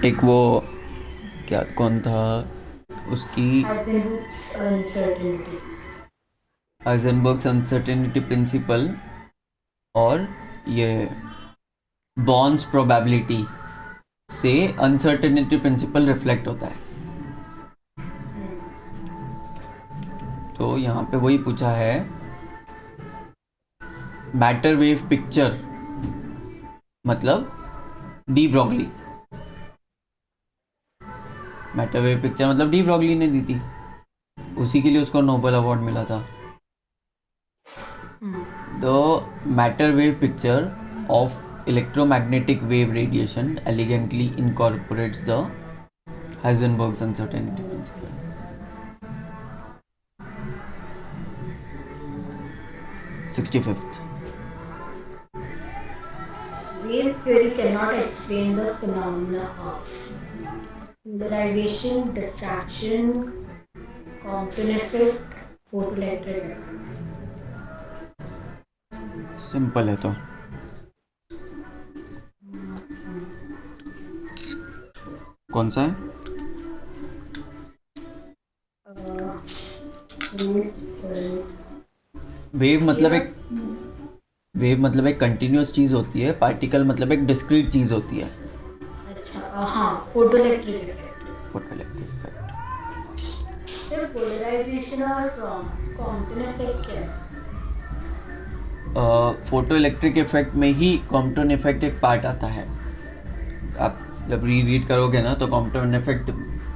एक वो क्या कौन था उसकी, हाइजेनबर्ग्स अनसर्टेनिटी प्रिंसिपल और ये बॉर्न्स प्रोबेबिलिटी से अनसर्टेनिटी प्रिंसिपल रिफ्लेक्ट होता है। तो यहाँ पे वही पूछा है, मैटर वेव पिक्चर मतलब de Broglie, matter wave picture मतलब डी ब्रॉगली ने दी थी, उसी के लिए उसको नोबेल अवार्ड मिला था। The matter wave picture of electromagnetic wave radiation elegantly incorporates the Heisenberg's uncertainty principle. Wave theory cannot explain the phenomena of polarization, diffraction, Compton effect, photoelectric effect. Simple है तो। कौन सा है? वेव मतलब एक continuous चीज होती है, पार्टिकल मतलब एक डिस्क्रीट चीज होती है। अच्छा हाँ, फोटोइलेक्ट्रिक इफेक्ट। Photoelectric effect. सिर्फ पोलराइजेशन और कॉम्पटन इफेक्ट क्या है? फोटोइलेक्ट्रिक इफेक्ट में ही कॉम्पटन इफेक्ट एक पार्ट आता है। आप जब रीड करोगे ना तो कॉम्पटन इफेक्ट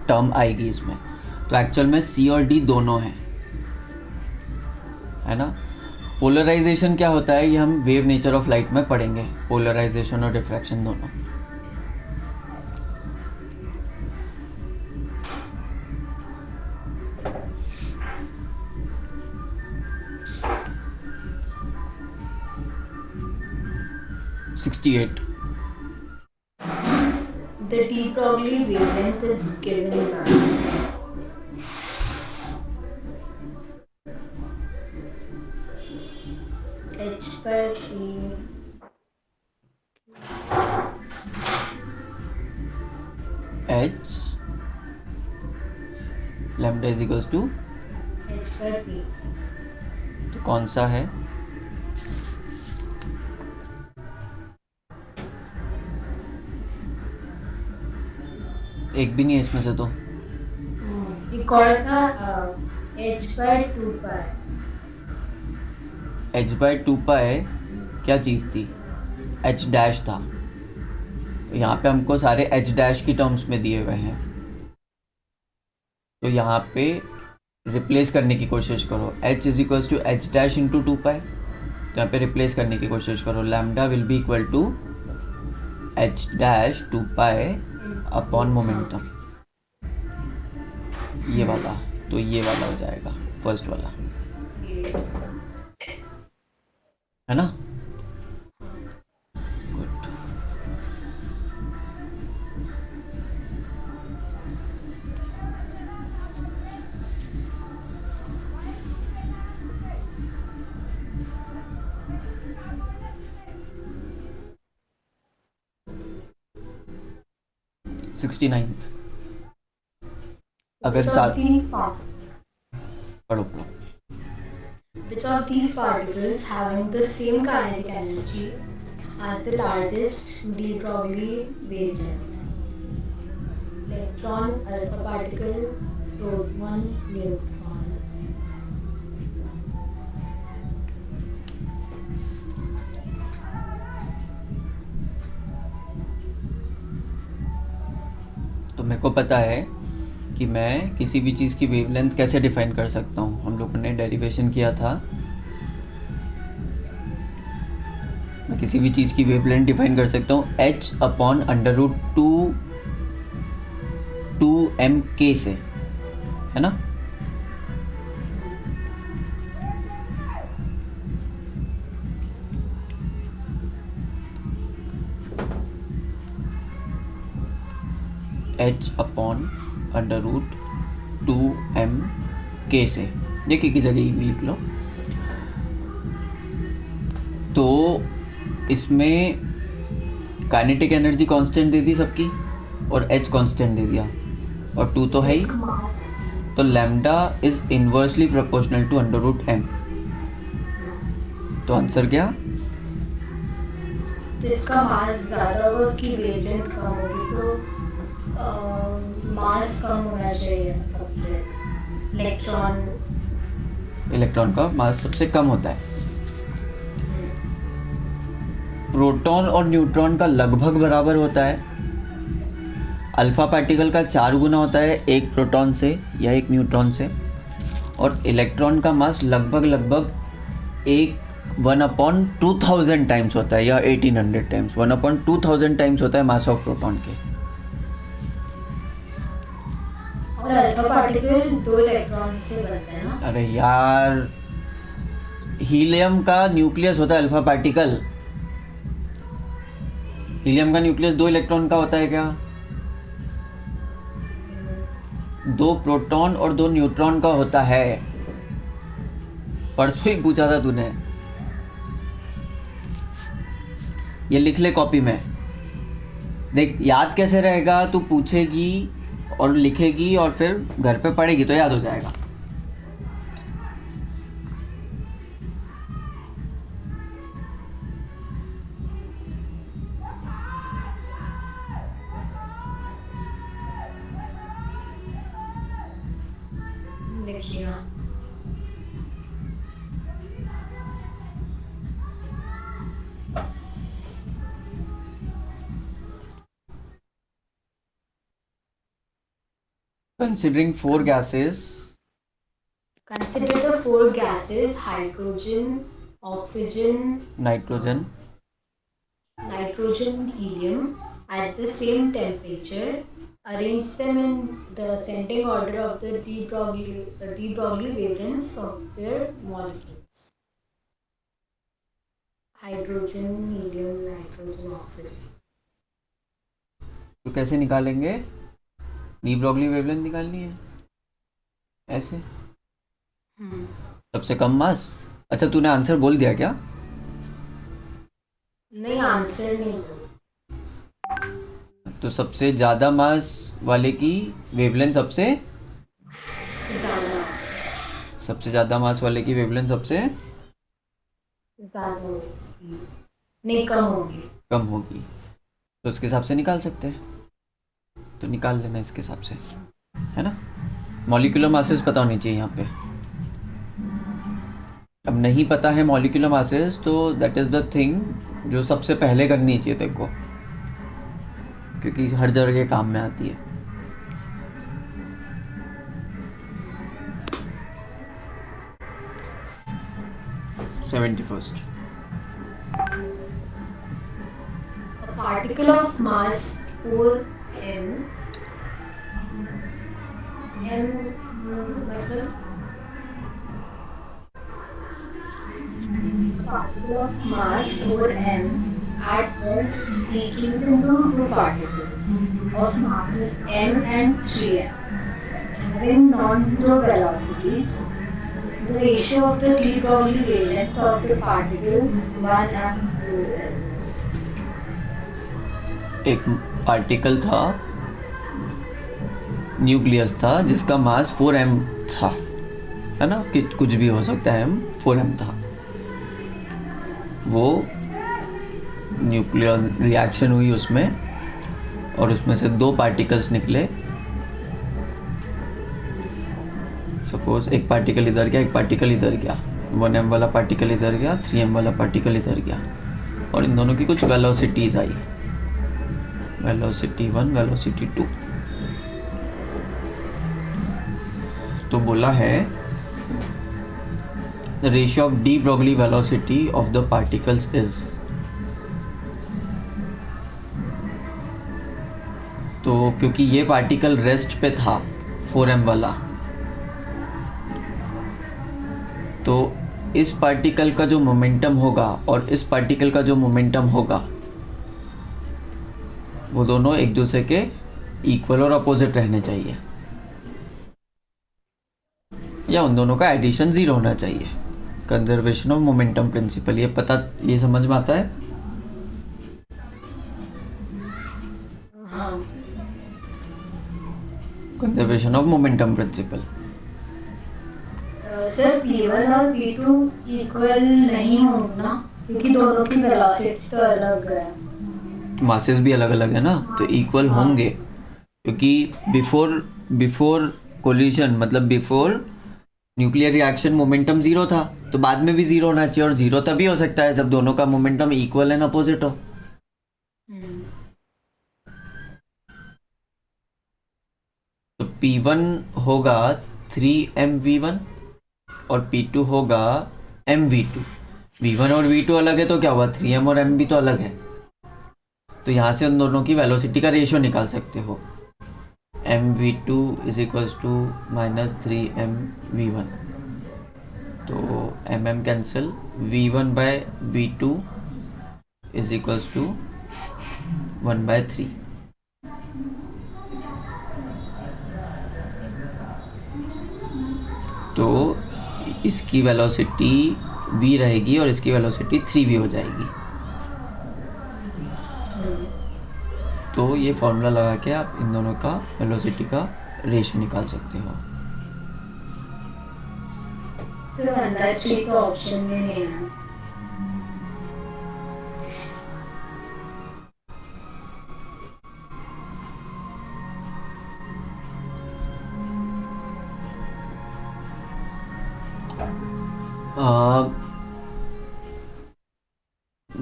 टर्म आएगी इसमें। तो एक्चुअल में सी और डी दोनों हैं, है ना। पोलराइजेशन क्या होता है ये हम वेव नेचर ऑफ लाइट में पढ़ेंगे, पोलराइजेशन और डिफ्रैक्शन दोनों। $68. The de Broglie wavelength is given by h per e h lambda is equals to h per p। तो कौन सा है? एक भी नहीं है इसमें से तो। एक और था h पर 2 पर। h/2 क्या चीज़ थी? h डैश था। यहाँ पे हमको सारे h डैश की टर्म्स में दिए हुए हैं, तो यहाँ पे रिप्लेस करने की कोशिश करो। h is equals to h dash into 2 pi, तो यहाँ पे रिप्लेस करने की कोशिश करो। Lambda will be equal to h dash 2 pi upon momentum, ये वाला, तो ये वाला हो जाएगा फर्स्ट वाला, है ना? गुड। Sixty ninth. अगर साथ पढ़ो पढ़ो। Which of these particles having the same kinetic energy as the largest de Broglie wavelength? Electron, alpha particle, proton, neutron. तो मेरे को पता है कि मैं किसी भी चीज़ की वेवलेंथ कैसे डिफाइन कर सकता हूँ। हम लोगों ने डेरिवेशन किया था। मैं किसी भी चीज़ की वेवलेंथ डिफाइन कर सकता हूँ h upon under root 2m k से, है ना? h upon under root 2m k से, देखिए की जगह भी लिख लो। तो इसमें काइनेटिक एनर्जी कांस्टेंट दे दी सबकी और h कांस्टेंट दे दिया, और 2 तो है ही, तो lambda is inversely proportional to under root m। तो आंसर क्या? जिसका मास ज़्यादा होगा उसकी वेवलेंथ कम होगी, तो मास कम होना चाहिए सबसे। इलेक्ट्रॉन का मास सबसे कम होता है। प्रोटॉन और न्यूट्रॉन का लगभग बराबर होता है। अल्फा पार्टिकल का 4 गुना होता है एक प्रोटॉन से या एक न्यूट्रॉन से, और इलेक्ट्रॉन का मास लगभग 1/2000 टाइम्स होता है, या 1800 टाइम्स, 1/2000 टाइम्स होता है मास ऑफ प्रोटॉन के। और अल्फा पार्टिकल 2 इलेक्ट्रॉन से बनता है ना? अरे यार, हीलियम का न्यूक्लियस होता है अल्फा पार्टिकल। हीलियम का न्यूक्लियस 2 इलेक्ट्रॉन का होता है क्या? 2 प्रोटॉन और 2 न्यूट्रॉन का होता है। परसों ही पूछा था तूने, ये लिख ले कॉपी में। देख याद कैसे रहेगा, तू पूछेगी और लिखेगी और फिर घर पे पढ़ेगी तो याद हो जाएगा। देखिए Considering 4 gases, consider the 4 gases: hydrogen, oxygen, nitrogen, nitrogen, helium at the same temperature. Arrange them in the ascending order of the de Broglie wavelengths of their molecules. Hydrogen, helium, nitrogen, oxygen. तो कैसे निकालेंगे? De Broglie wavelength निकालनी है ऐसे, सबसे कम मास। अच्छा तूने answer बोल दिया क्या? नहीं, आंसर नहीं। तो सबसे ज़्यादा मास वाले की वेवलेंथ सबसे ज़्यादा सबसे ज़्यादा मास वाले की वेवलेंथ सबसे ज़्यादा होगी, नहीं कम होगी। कम होगी, तो उसके हिसाब से निकाल सकते हैं। तो निकाल लेना इसके हिसाब से, है ना। मॉलिक्यूलर मासेस पता होनी चाहिए यहाँ पे। अब नहीं पता है मॉलिक्यूलर मासेस, तो दैट इज़ द थिंग जो सबसे पहले करनी चाहिए तेरे को, क्योंकि हर जगह के काम में आती है। First A particle of mass 4m, m मतलब particle of mass 4m at rest taking into two particles of masses m and 3m having non-zero velocities. The ratio of the de Broglie wavelengths of the particles 1 and 2 is. एक particle था, nucleus था, जिसका मास 4m था, है ना, कि कुछ भी हो सकता है, 4m था। वो न्यूक्लियर रिएक्शन हुई उसमें, और उसमें से दो पार्टिकल्स निकले। सपोज एक पार्टिकल इधर गया, एक पार्टिकल इधर गया, 1m वाला पार्टिकल इधर गया, 3m वाला पार्टिकल इधर गया, और इन दोनों की कुछ वेलोसिटीज आई, वेलोसिटी 1, वेलोसिटी 2। तो बोला है the ratio of de Broglie velocity of the particles is. तो क्योंकि ये पार्टिकल रेस्ट पे था 4m वाला, तो इस पार्टिकल का जो मोमेंटम होगा और इस पार्टिकल का जो मोमेंटम होगा, वो दोनों एक दूसरे के इक्वल और अपोजिट रहने चाहिए, या उन दोनों का एडिशन 0 होना चाहिए। कंजर्वेशन ऑफ मोमेंटम प्रिंसिपल, ये समझ में आता है? Conservation of momentum principle. Sir P1 और P2 इक्वल नहीं होना, क्योंकि दोनों की वेलोसिटी तो अलग है, मासेस भी अलग अलग है ना, तो इक्वल होंगे, क्योंकि बिफोर कोलिजन, मतलब बिफोर न्यूक्लियर रिएक्शन मोमेंटम 0 था, तो बाद में भी 0 होना चाहिए, और 0 तभी हो सकता है जब दोनों का मोमेंटम इक्वल एंड अपोजिट हो। तो P1 होगा 3mv1 और P2 होगा mv2। v1 और v2 अलग है, तो क्या हुआ, 3m और m भी तो अलग है, तो यहाँ से उन दोनों की वेलोसिटी का रेशियो निकाल सकते हो। mv2 is equals to minus 3mv1, तो mm cancel, v1 by v2 is equals to 1/3। तो इसकी वेलोसिटी v रहेगी और इसकी वेलोसिटी 3v हो जाएगी। तो ये फॉर्मूला लगा के आप इन दोनों का वेलोसिटी का रेशियो निकाल सकते हो। सर 1/3 तो ऑप्शन में नहीं है।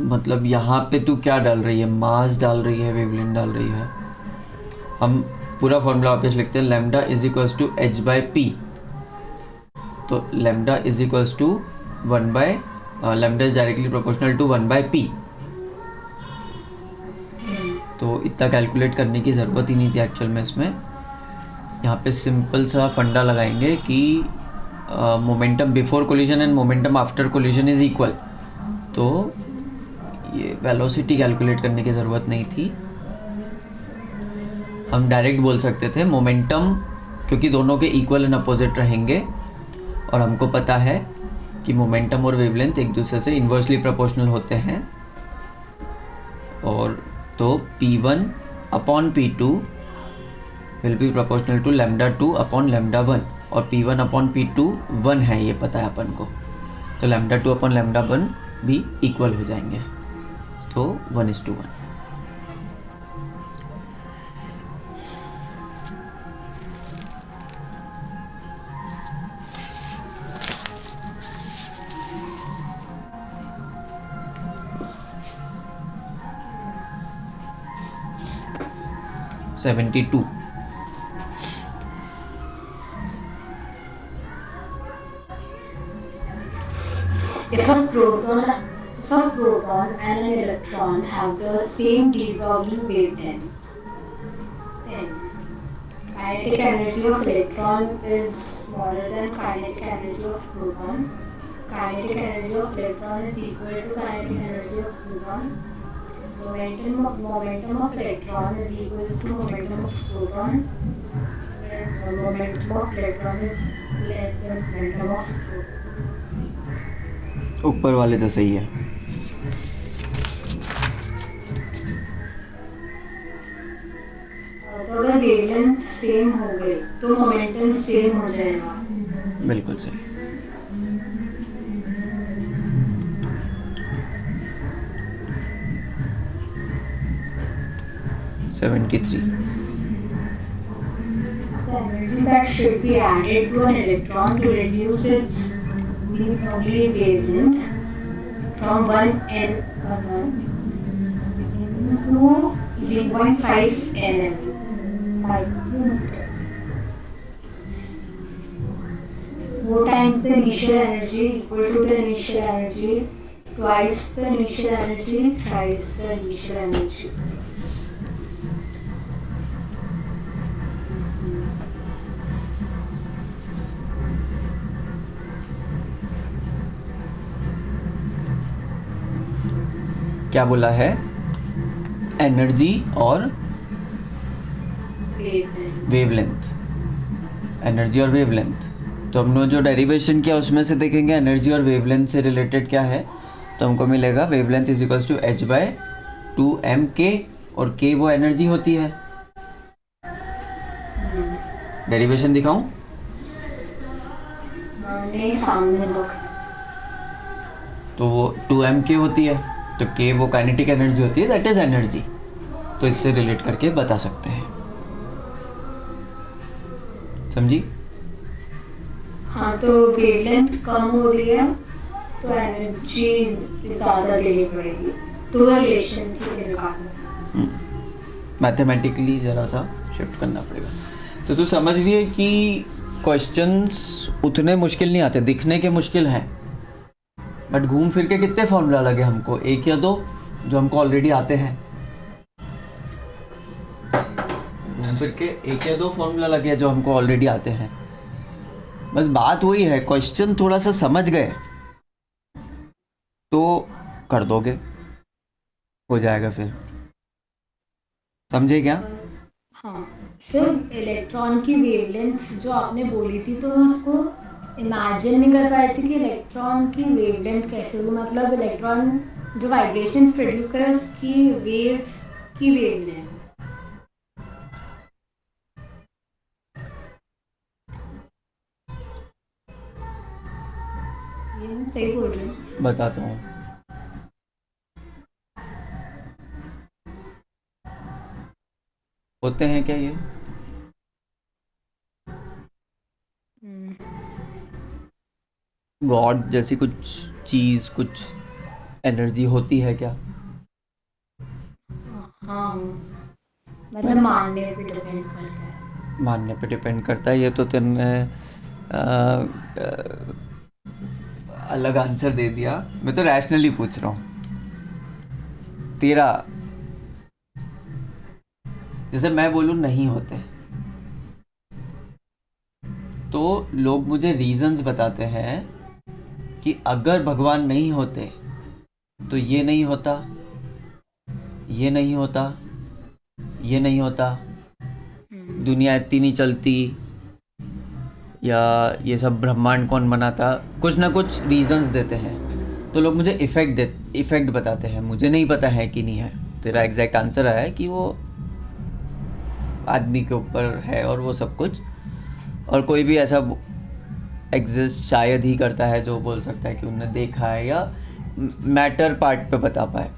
मतलब यहाँ पे तू क्या डाल रही है, मास डाल रही है, वेवलेंथ डाल रही है। हम पूरा फॉर्मूला वापस लिखते हैं, lambda is equals to h/p, तो lambda is equals to 1/3 lambda is directly proportional to 1/p। तो इतना कैलकुलेट करने की ज़रूरत ही नहीं थी एक्चुअल में इसमें। यहाँ पे सिंपल सा फंडा लगाएंगे कि momentum before collision and momentum after collision is equal. तो ये वेलोसिटी कैलकुलेट करने की ज़रूरत नहीं थी, हम डायरेक्ट बोल सकते थे मोमेंटम, क्योंकि दोनों के इक्वल एंड अपोजिट रहेंगे और हमको पता है कि मोमेंटम और वेवलेंथ एक दूसरे से इन्वर्सली प्रोपोर्शनल होते हैं। और तो P1 upon P2 will be proportional to λ2 upon λ1, और P1 अपॉन P2 1 है, ये पता है अपन को, तो λ2 अपॉन λ1 भी इक्वल हो जाएंगे, तो 1:1। $72। If a proton and an electron have the same de Broglie wavelength, then kinetic energy of electron is smaller than kinetic energy of proton. Kinetic energy of electron is equal to kinetic energy of proton. Momentum of electron is equal to momentum of proton. Momentum of electron is less than momentum of proton. ऊपर वाले तो सही है। तो अगर wavelength same हो गई तो मोमेंटम सेम हो जाएगा। बिल्कुल सही। $73। The energy that should be added to an electron to reduce its de Broglie wavelength from 1 n to 0.5 nm. 4 times the initial energy equal to the initial energy, twice the initial energy, thrice the initial energy. क्या बोला है? Energy और wavelength. Energy और wavelength, तो हमने जो derivation किया उसमें से देखेंगे एनर्जी और वेवलेंथ से रिलेटेड क्या है, तो हमको मिलेगा wavelength is equals to h/2mk, और k वो एनर्जी होती है। डेरिवेशन दिखाऊं? नहीं, सामने लोग। तो वो 2mk होती है, तो k वो काइनेटिक एनर्जी होती है, दैट इज एनर्जी। तो इससे रिलेट करके बता सकते हैं। समझी? हाँ, तो वेवलेंथ कम हो रही है तो एनर्जी ज़्यादा देनी पड़ेगी, तो रिलेशन की निकालना। मैथमेटिकली ज़रा सा शिफ्ट करना पड़ेगा। तो तू समझ रही है कि क्वेश्चंस उतने मुश्किल नहीं आते, दिखने के मुश्किल हैं, बट घूम फिर के कितने फॉर्मूला लगे हमको, 1 या 2 जो हमको ऑलरेडी आते हैं। घूम फिर के 1 या 2 फॉर्मूला लगे जो हमको ऑलरेडी आते हैं। बस बात वही है, क्वेश्चन थोड़ा सा समझ गए तो कर दोगे, हो जाएगा फिर। समझे क्या? हाँ सर, इलेक्ट्रॉन की वेवलेंथ जो आपने बोली थी, तो मैं उसको इमेजिन नहीं कर पाई थी कि इलेक्ट्रॉन की वेवलेंथ कैसे होगी, मतलब इलेक्ट्रॉन जो वाइब्रेशंस प्रोड्यूस करे उसकी वेव की वेवलेंथ। ये मैं सही बोल रही हूँ? बताता हूँ। होते हैं क्या ये? गॉड जैसी कुछ चीज़, कुछ एनर्जी होती है क्या? हाँ, मतलब मानने पे डिपेंड करता है। मानने पे डिपेंड करता है, ये तो तेने अलग आंसर दे दिया। मैं तो रैशनली पूछ रहा हूँ। तेरा, जैसे मैं बोलूँ नहीं होते, तो लोग मुझे रीजंस बताते हैं कि अगर भगवान नहीं होते तो ये नहीं होता, ये नहीं होता, ये नहीं होता, दुनिया इतनी नहीं चलती, या ये सब ब्रह्मांड कौन बनाता, कुछ ना कुछ रीजंस देते हैं। तो लोग मुझे इफ़ेक्ट बताते हैं। मुझे नहीं पता है कि नहीं है। तेरा एग्जैक्ट आंसर है कि वो आदमी के ऊपर है और वो सब कुछ, और कोई भी ऐसा एग्जिस्ट शायद ही करता है जो बोल सकता है कि उन्होंने देखा है या मैटर पार्ट पे बता पाए।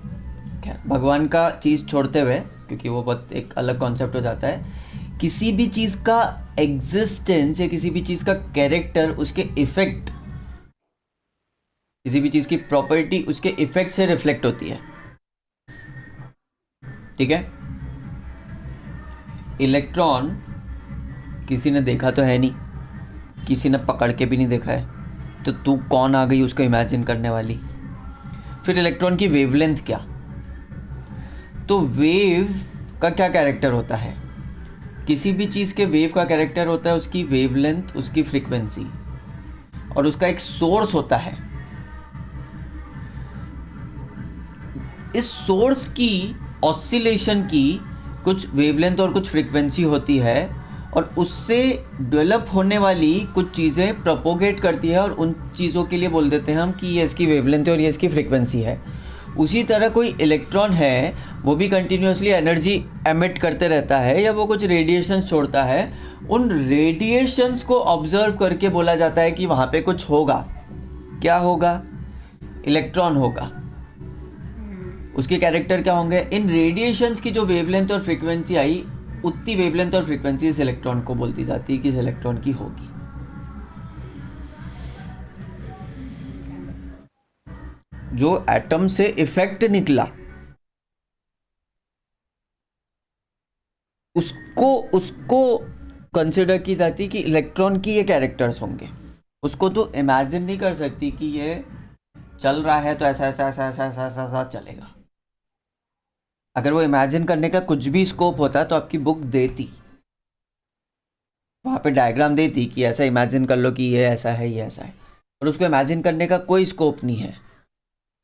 खैर, भगवान का चीज़ छोड़ते हुए, क्योंकि वो बहुत एक अलग कॉन्सेप्ट हो जाता है, किसी भी चीज़ का एग्जिस्टेंस या किसी भी चीज़ का कैरेक्टर उसके इफेक्ट, किसी भी चीज़ की प्रॉपर्टी उसके इफेक्ट से रिफ्लेक्ट होती है। ठीक है, इलेक्ट्रॉन किसी ने देखा तो है नहीं, किसी ने पकड़ के भी नहीं देखा है, तो तू कौन आ गई उसको इमेजिन करने वाली। फिर इलेक्ट्रॉन की वेवलेंथ क्या, तो वेव का क्या कैरेक्टर होता है, किसी भी चीज़ के वेव का कैरेक्टर होता है उसकी वेवलेंथ, उसकी फ्रीक्वेंसी, और उसका एक सोर्स होता है। इस सोर्स की ऑसिलेशन की कुछ वेवलेंथ और कुछ फ्रीक्वेंसी होती है, और उससे डेवलप होने वाली कुछ चीज़ें प्रोपोगेट करती है, और उन चीज़ों के लिए बोल देते हैं हम कि ये इसकी वेवलेंथ है और ये इसकी फ्रीक्वेंसी है। उसी तरह कोई इलेक्ट्रॉन है, वो भी कंटिन्यूसली एनर्जी एमिट करते रहता है या वो कुछ रेडिएशंस छोड़ता है। उन रेडिएशंस को ऑब्जर्व करके बोला जाता है कि वहाँ पे कुछ होगा। क्या होगा? इलेक्ट्रॉन होगा। उसके कैरेक्टर क्या होंगे? इन रेडिएशंस की जो वेवलेंथ और फ्रीक्वेंसी आई, उतनी वेवलेंथ और फ्रीक्वेंसी इस इलेक्ट्रॉन को बोलती जाती है कि इस इलेक्ट्रॉन की होगी। जो एटम से इफेक्ट निकला उसको कंसिडर की जाती कि इलेक्ट्रॉन की ये कैरेक्टर्स होंगे। उसको तो इमेजिन नहीं कर सकती कि ये चल रहा है तो ऐसा ऐसा ऐसा ऐसा ऐसा ऐसा, ऐसा चलेगा। अगर वो इमेजिन करने का कुछ भी स्कोप होता तो आपकी बुक देती, वहाँ पे डायग्राम देती कि ऐसा इमेजिन कर लो कि ये ऐसा है, ये ऐसा है, और उसको इमेजिन करने का कोई स्कोप नहीं है।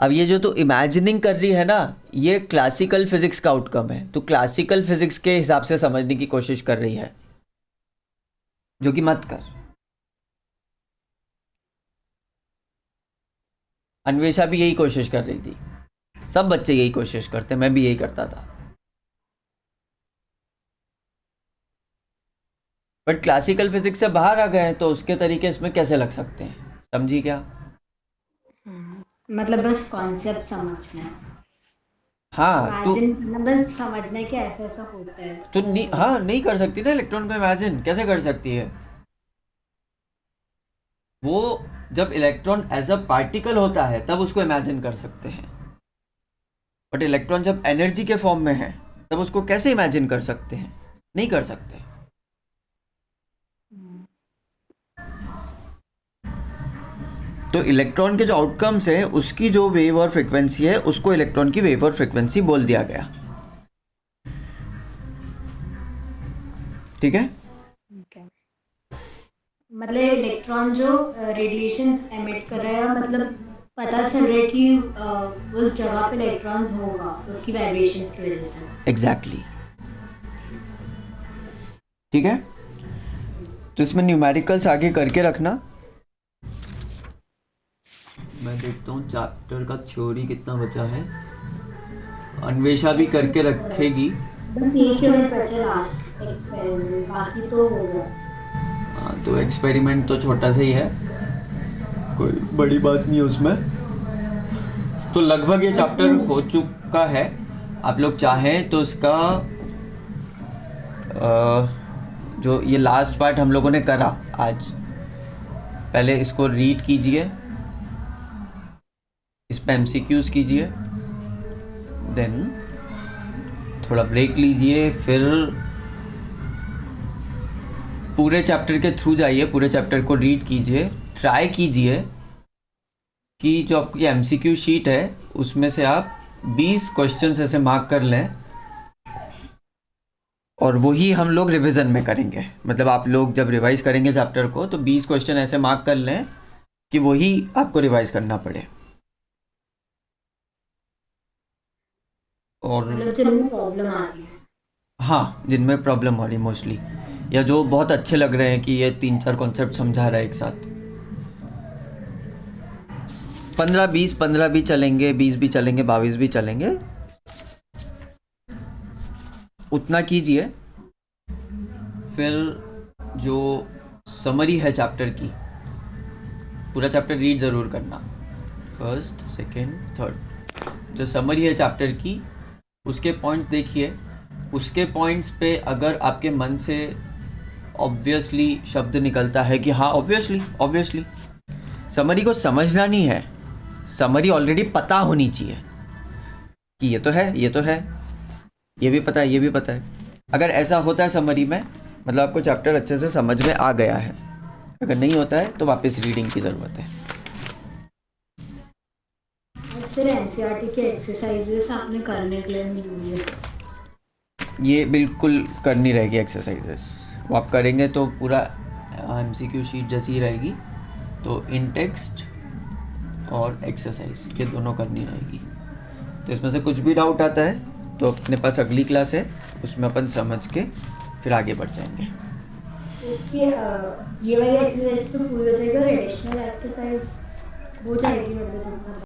अब ये जो तू इमेजिनिंग कर रही है ना, ये क्लासिकल फिजिक्स का आउटकम है। तो क्लासिकल फिजिक्स के हिसाब से समझने की कोशिश कर रही है, जो कि मत कर। अन्वेषा भी यही कोशिश कर रही थी, सब बच्चे यही कोशिश करते, मैं भी यही करता था। बट क्लासिकल फिजिक्स से बाहर आ गए हैं तो उसके तरीके इसमें कैसे लग सकते हैं, समझी क्या? मतलब बस कॉन्सेप्ट समझना है। हाँ, तो इमेजिन करना, बस समझना है कि ऐसा ऐसा होता है। तो नहीं, हाँ नहीं कर सकती ना इलेक्ट्रॉन को इमेजिन। कैसे कर सकती है? वो जब इलेक्ट्रॉन एज अ पार्टिकल होता है तब उसको इमेजिन कर सकते हैं, बट इलेक्ट्रॉन जब एनर्जी के फॉर्म में है तब उसको कैसे इमेजिन कर सकते हैं? नहीं कर सकते। तो इलेक्ट्रॉन के जो आउटकम्स है उसकी जो वेव और फ्रीक्वेंसी है उसको इलेक्ट्रॉन की वेव और फ्रीक्वेंसी बोल दिया गया। ठीक है? मतलब इलेक्ट्रॉन जो रेडिएशंस एमिट कर रहा है, मतलब पता चल रहा है कि उस जगह पे इलेक्ट्रॉन्स होगा उसकी वाइब्रेशंस की वजह से। एग्जैक्टली। ठीक है, तो इसमें न्यूमेरिकल्स आगे करके रखना। मैं देखता हूँ चैप्टर का थ्योरी कितना बचा है। अन्वेषा भी करके रखेगी। बस एक यूनिट बचा लास्ट एक्सपेरिमेंट, बाकी तो हो गया। हाँ, तो एक्सपेरिमेंट तो छोटा सा ही है, कोई बड़ी बात नहीं है उसमें। तो लगभग ये चैप्टर हो चुका है। आप लोग चाहें तो इसका जो ये लास्ट पार्ट हम लोगों ने करा आज, पहले इसको रीड कीजिए, इस पे एमसीक्यूज कीजिए, देन थोड़ा ब्रेक लीजिए, फिर पूरे चैप्टर के थ्रू जाइए, पूरे चैप्टर को रीड कीजिए, ट्राई कीजिए कि जो आपकी एमसीक्यू शीट है उसमें से आप 20 क्वेश्चंस ऐसे मार्क कर लें और वही हम लोग रिवीजन में करेंगे। मतलब आप लोग जब रिवाइज करेंगे चैप्टर को तो 20 क्वेश्चन ऐसे मार्क कर लें कि वही आपको रिवाइज करना पड़े। और मतलब जिनमें प्रॉब्लम आ रही है। हाँ, जिनमें प्रॉब्लम आ रही मोस्टली, या जो बहुत अच्छे लग रहे हैं कि ये 3-4 कॉन्सेप्ट समझा रहा है एक साथ। 15-20 15 भी चलेंगे, 20 भी चलेंगे, 22 भी चलेंगे, उतना कीजिए। फिर जो समरी है चैप्टर की, पूरा चैप्टर रीड ज़रूर करना, फर्स्ट सेकेंड थर्ड। जो समरी है चैप्टर की उसके पॉइंट्स देखिए, उसके पॉइंट्स पे अगर आपके मन से ऑब्वियसली शब्द निकलता है कि हाँ ऑब्वियसली, समरी को समझना नहीं है, समरी ऑलरेडी पता होनी चाहिए कि ये तो है, ये भी पता है। अगर ऐसा होता है समरी में, मतलब आपको चैप्टर अच्छे से समझ में आ गया है। अगर नहीं होता है तो वापस रीडिंग की ज़रूरत है। और फिर एनसीईआरटी के एक्सरसाइजेस आपने करने के लिए नहीं बोली है। ये बिल्कुल करनी रहेगी एक्सरसाइजेस, वो आप करेंगे तो पूरा एमसीक्यू शीट जैसी ही रहेगी। तो इन टेक्स्ट और एक्सरसाइज ये दोनों करनी रहेगी। तो इसमें से कुछ भी डाउट आता है तो अपने पास अगली क्लास है, उसमें अपन समझ के फिर आगे बढ़ जाएंगे। इसकी ये वाली एक्सरसाइज तो पूरी हो जाएगी और एडिशनल एक्सरसाइज हो जाएगी मतलब जितना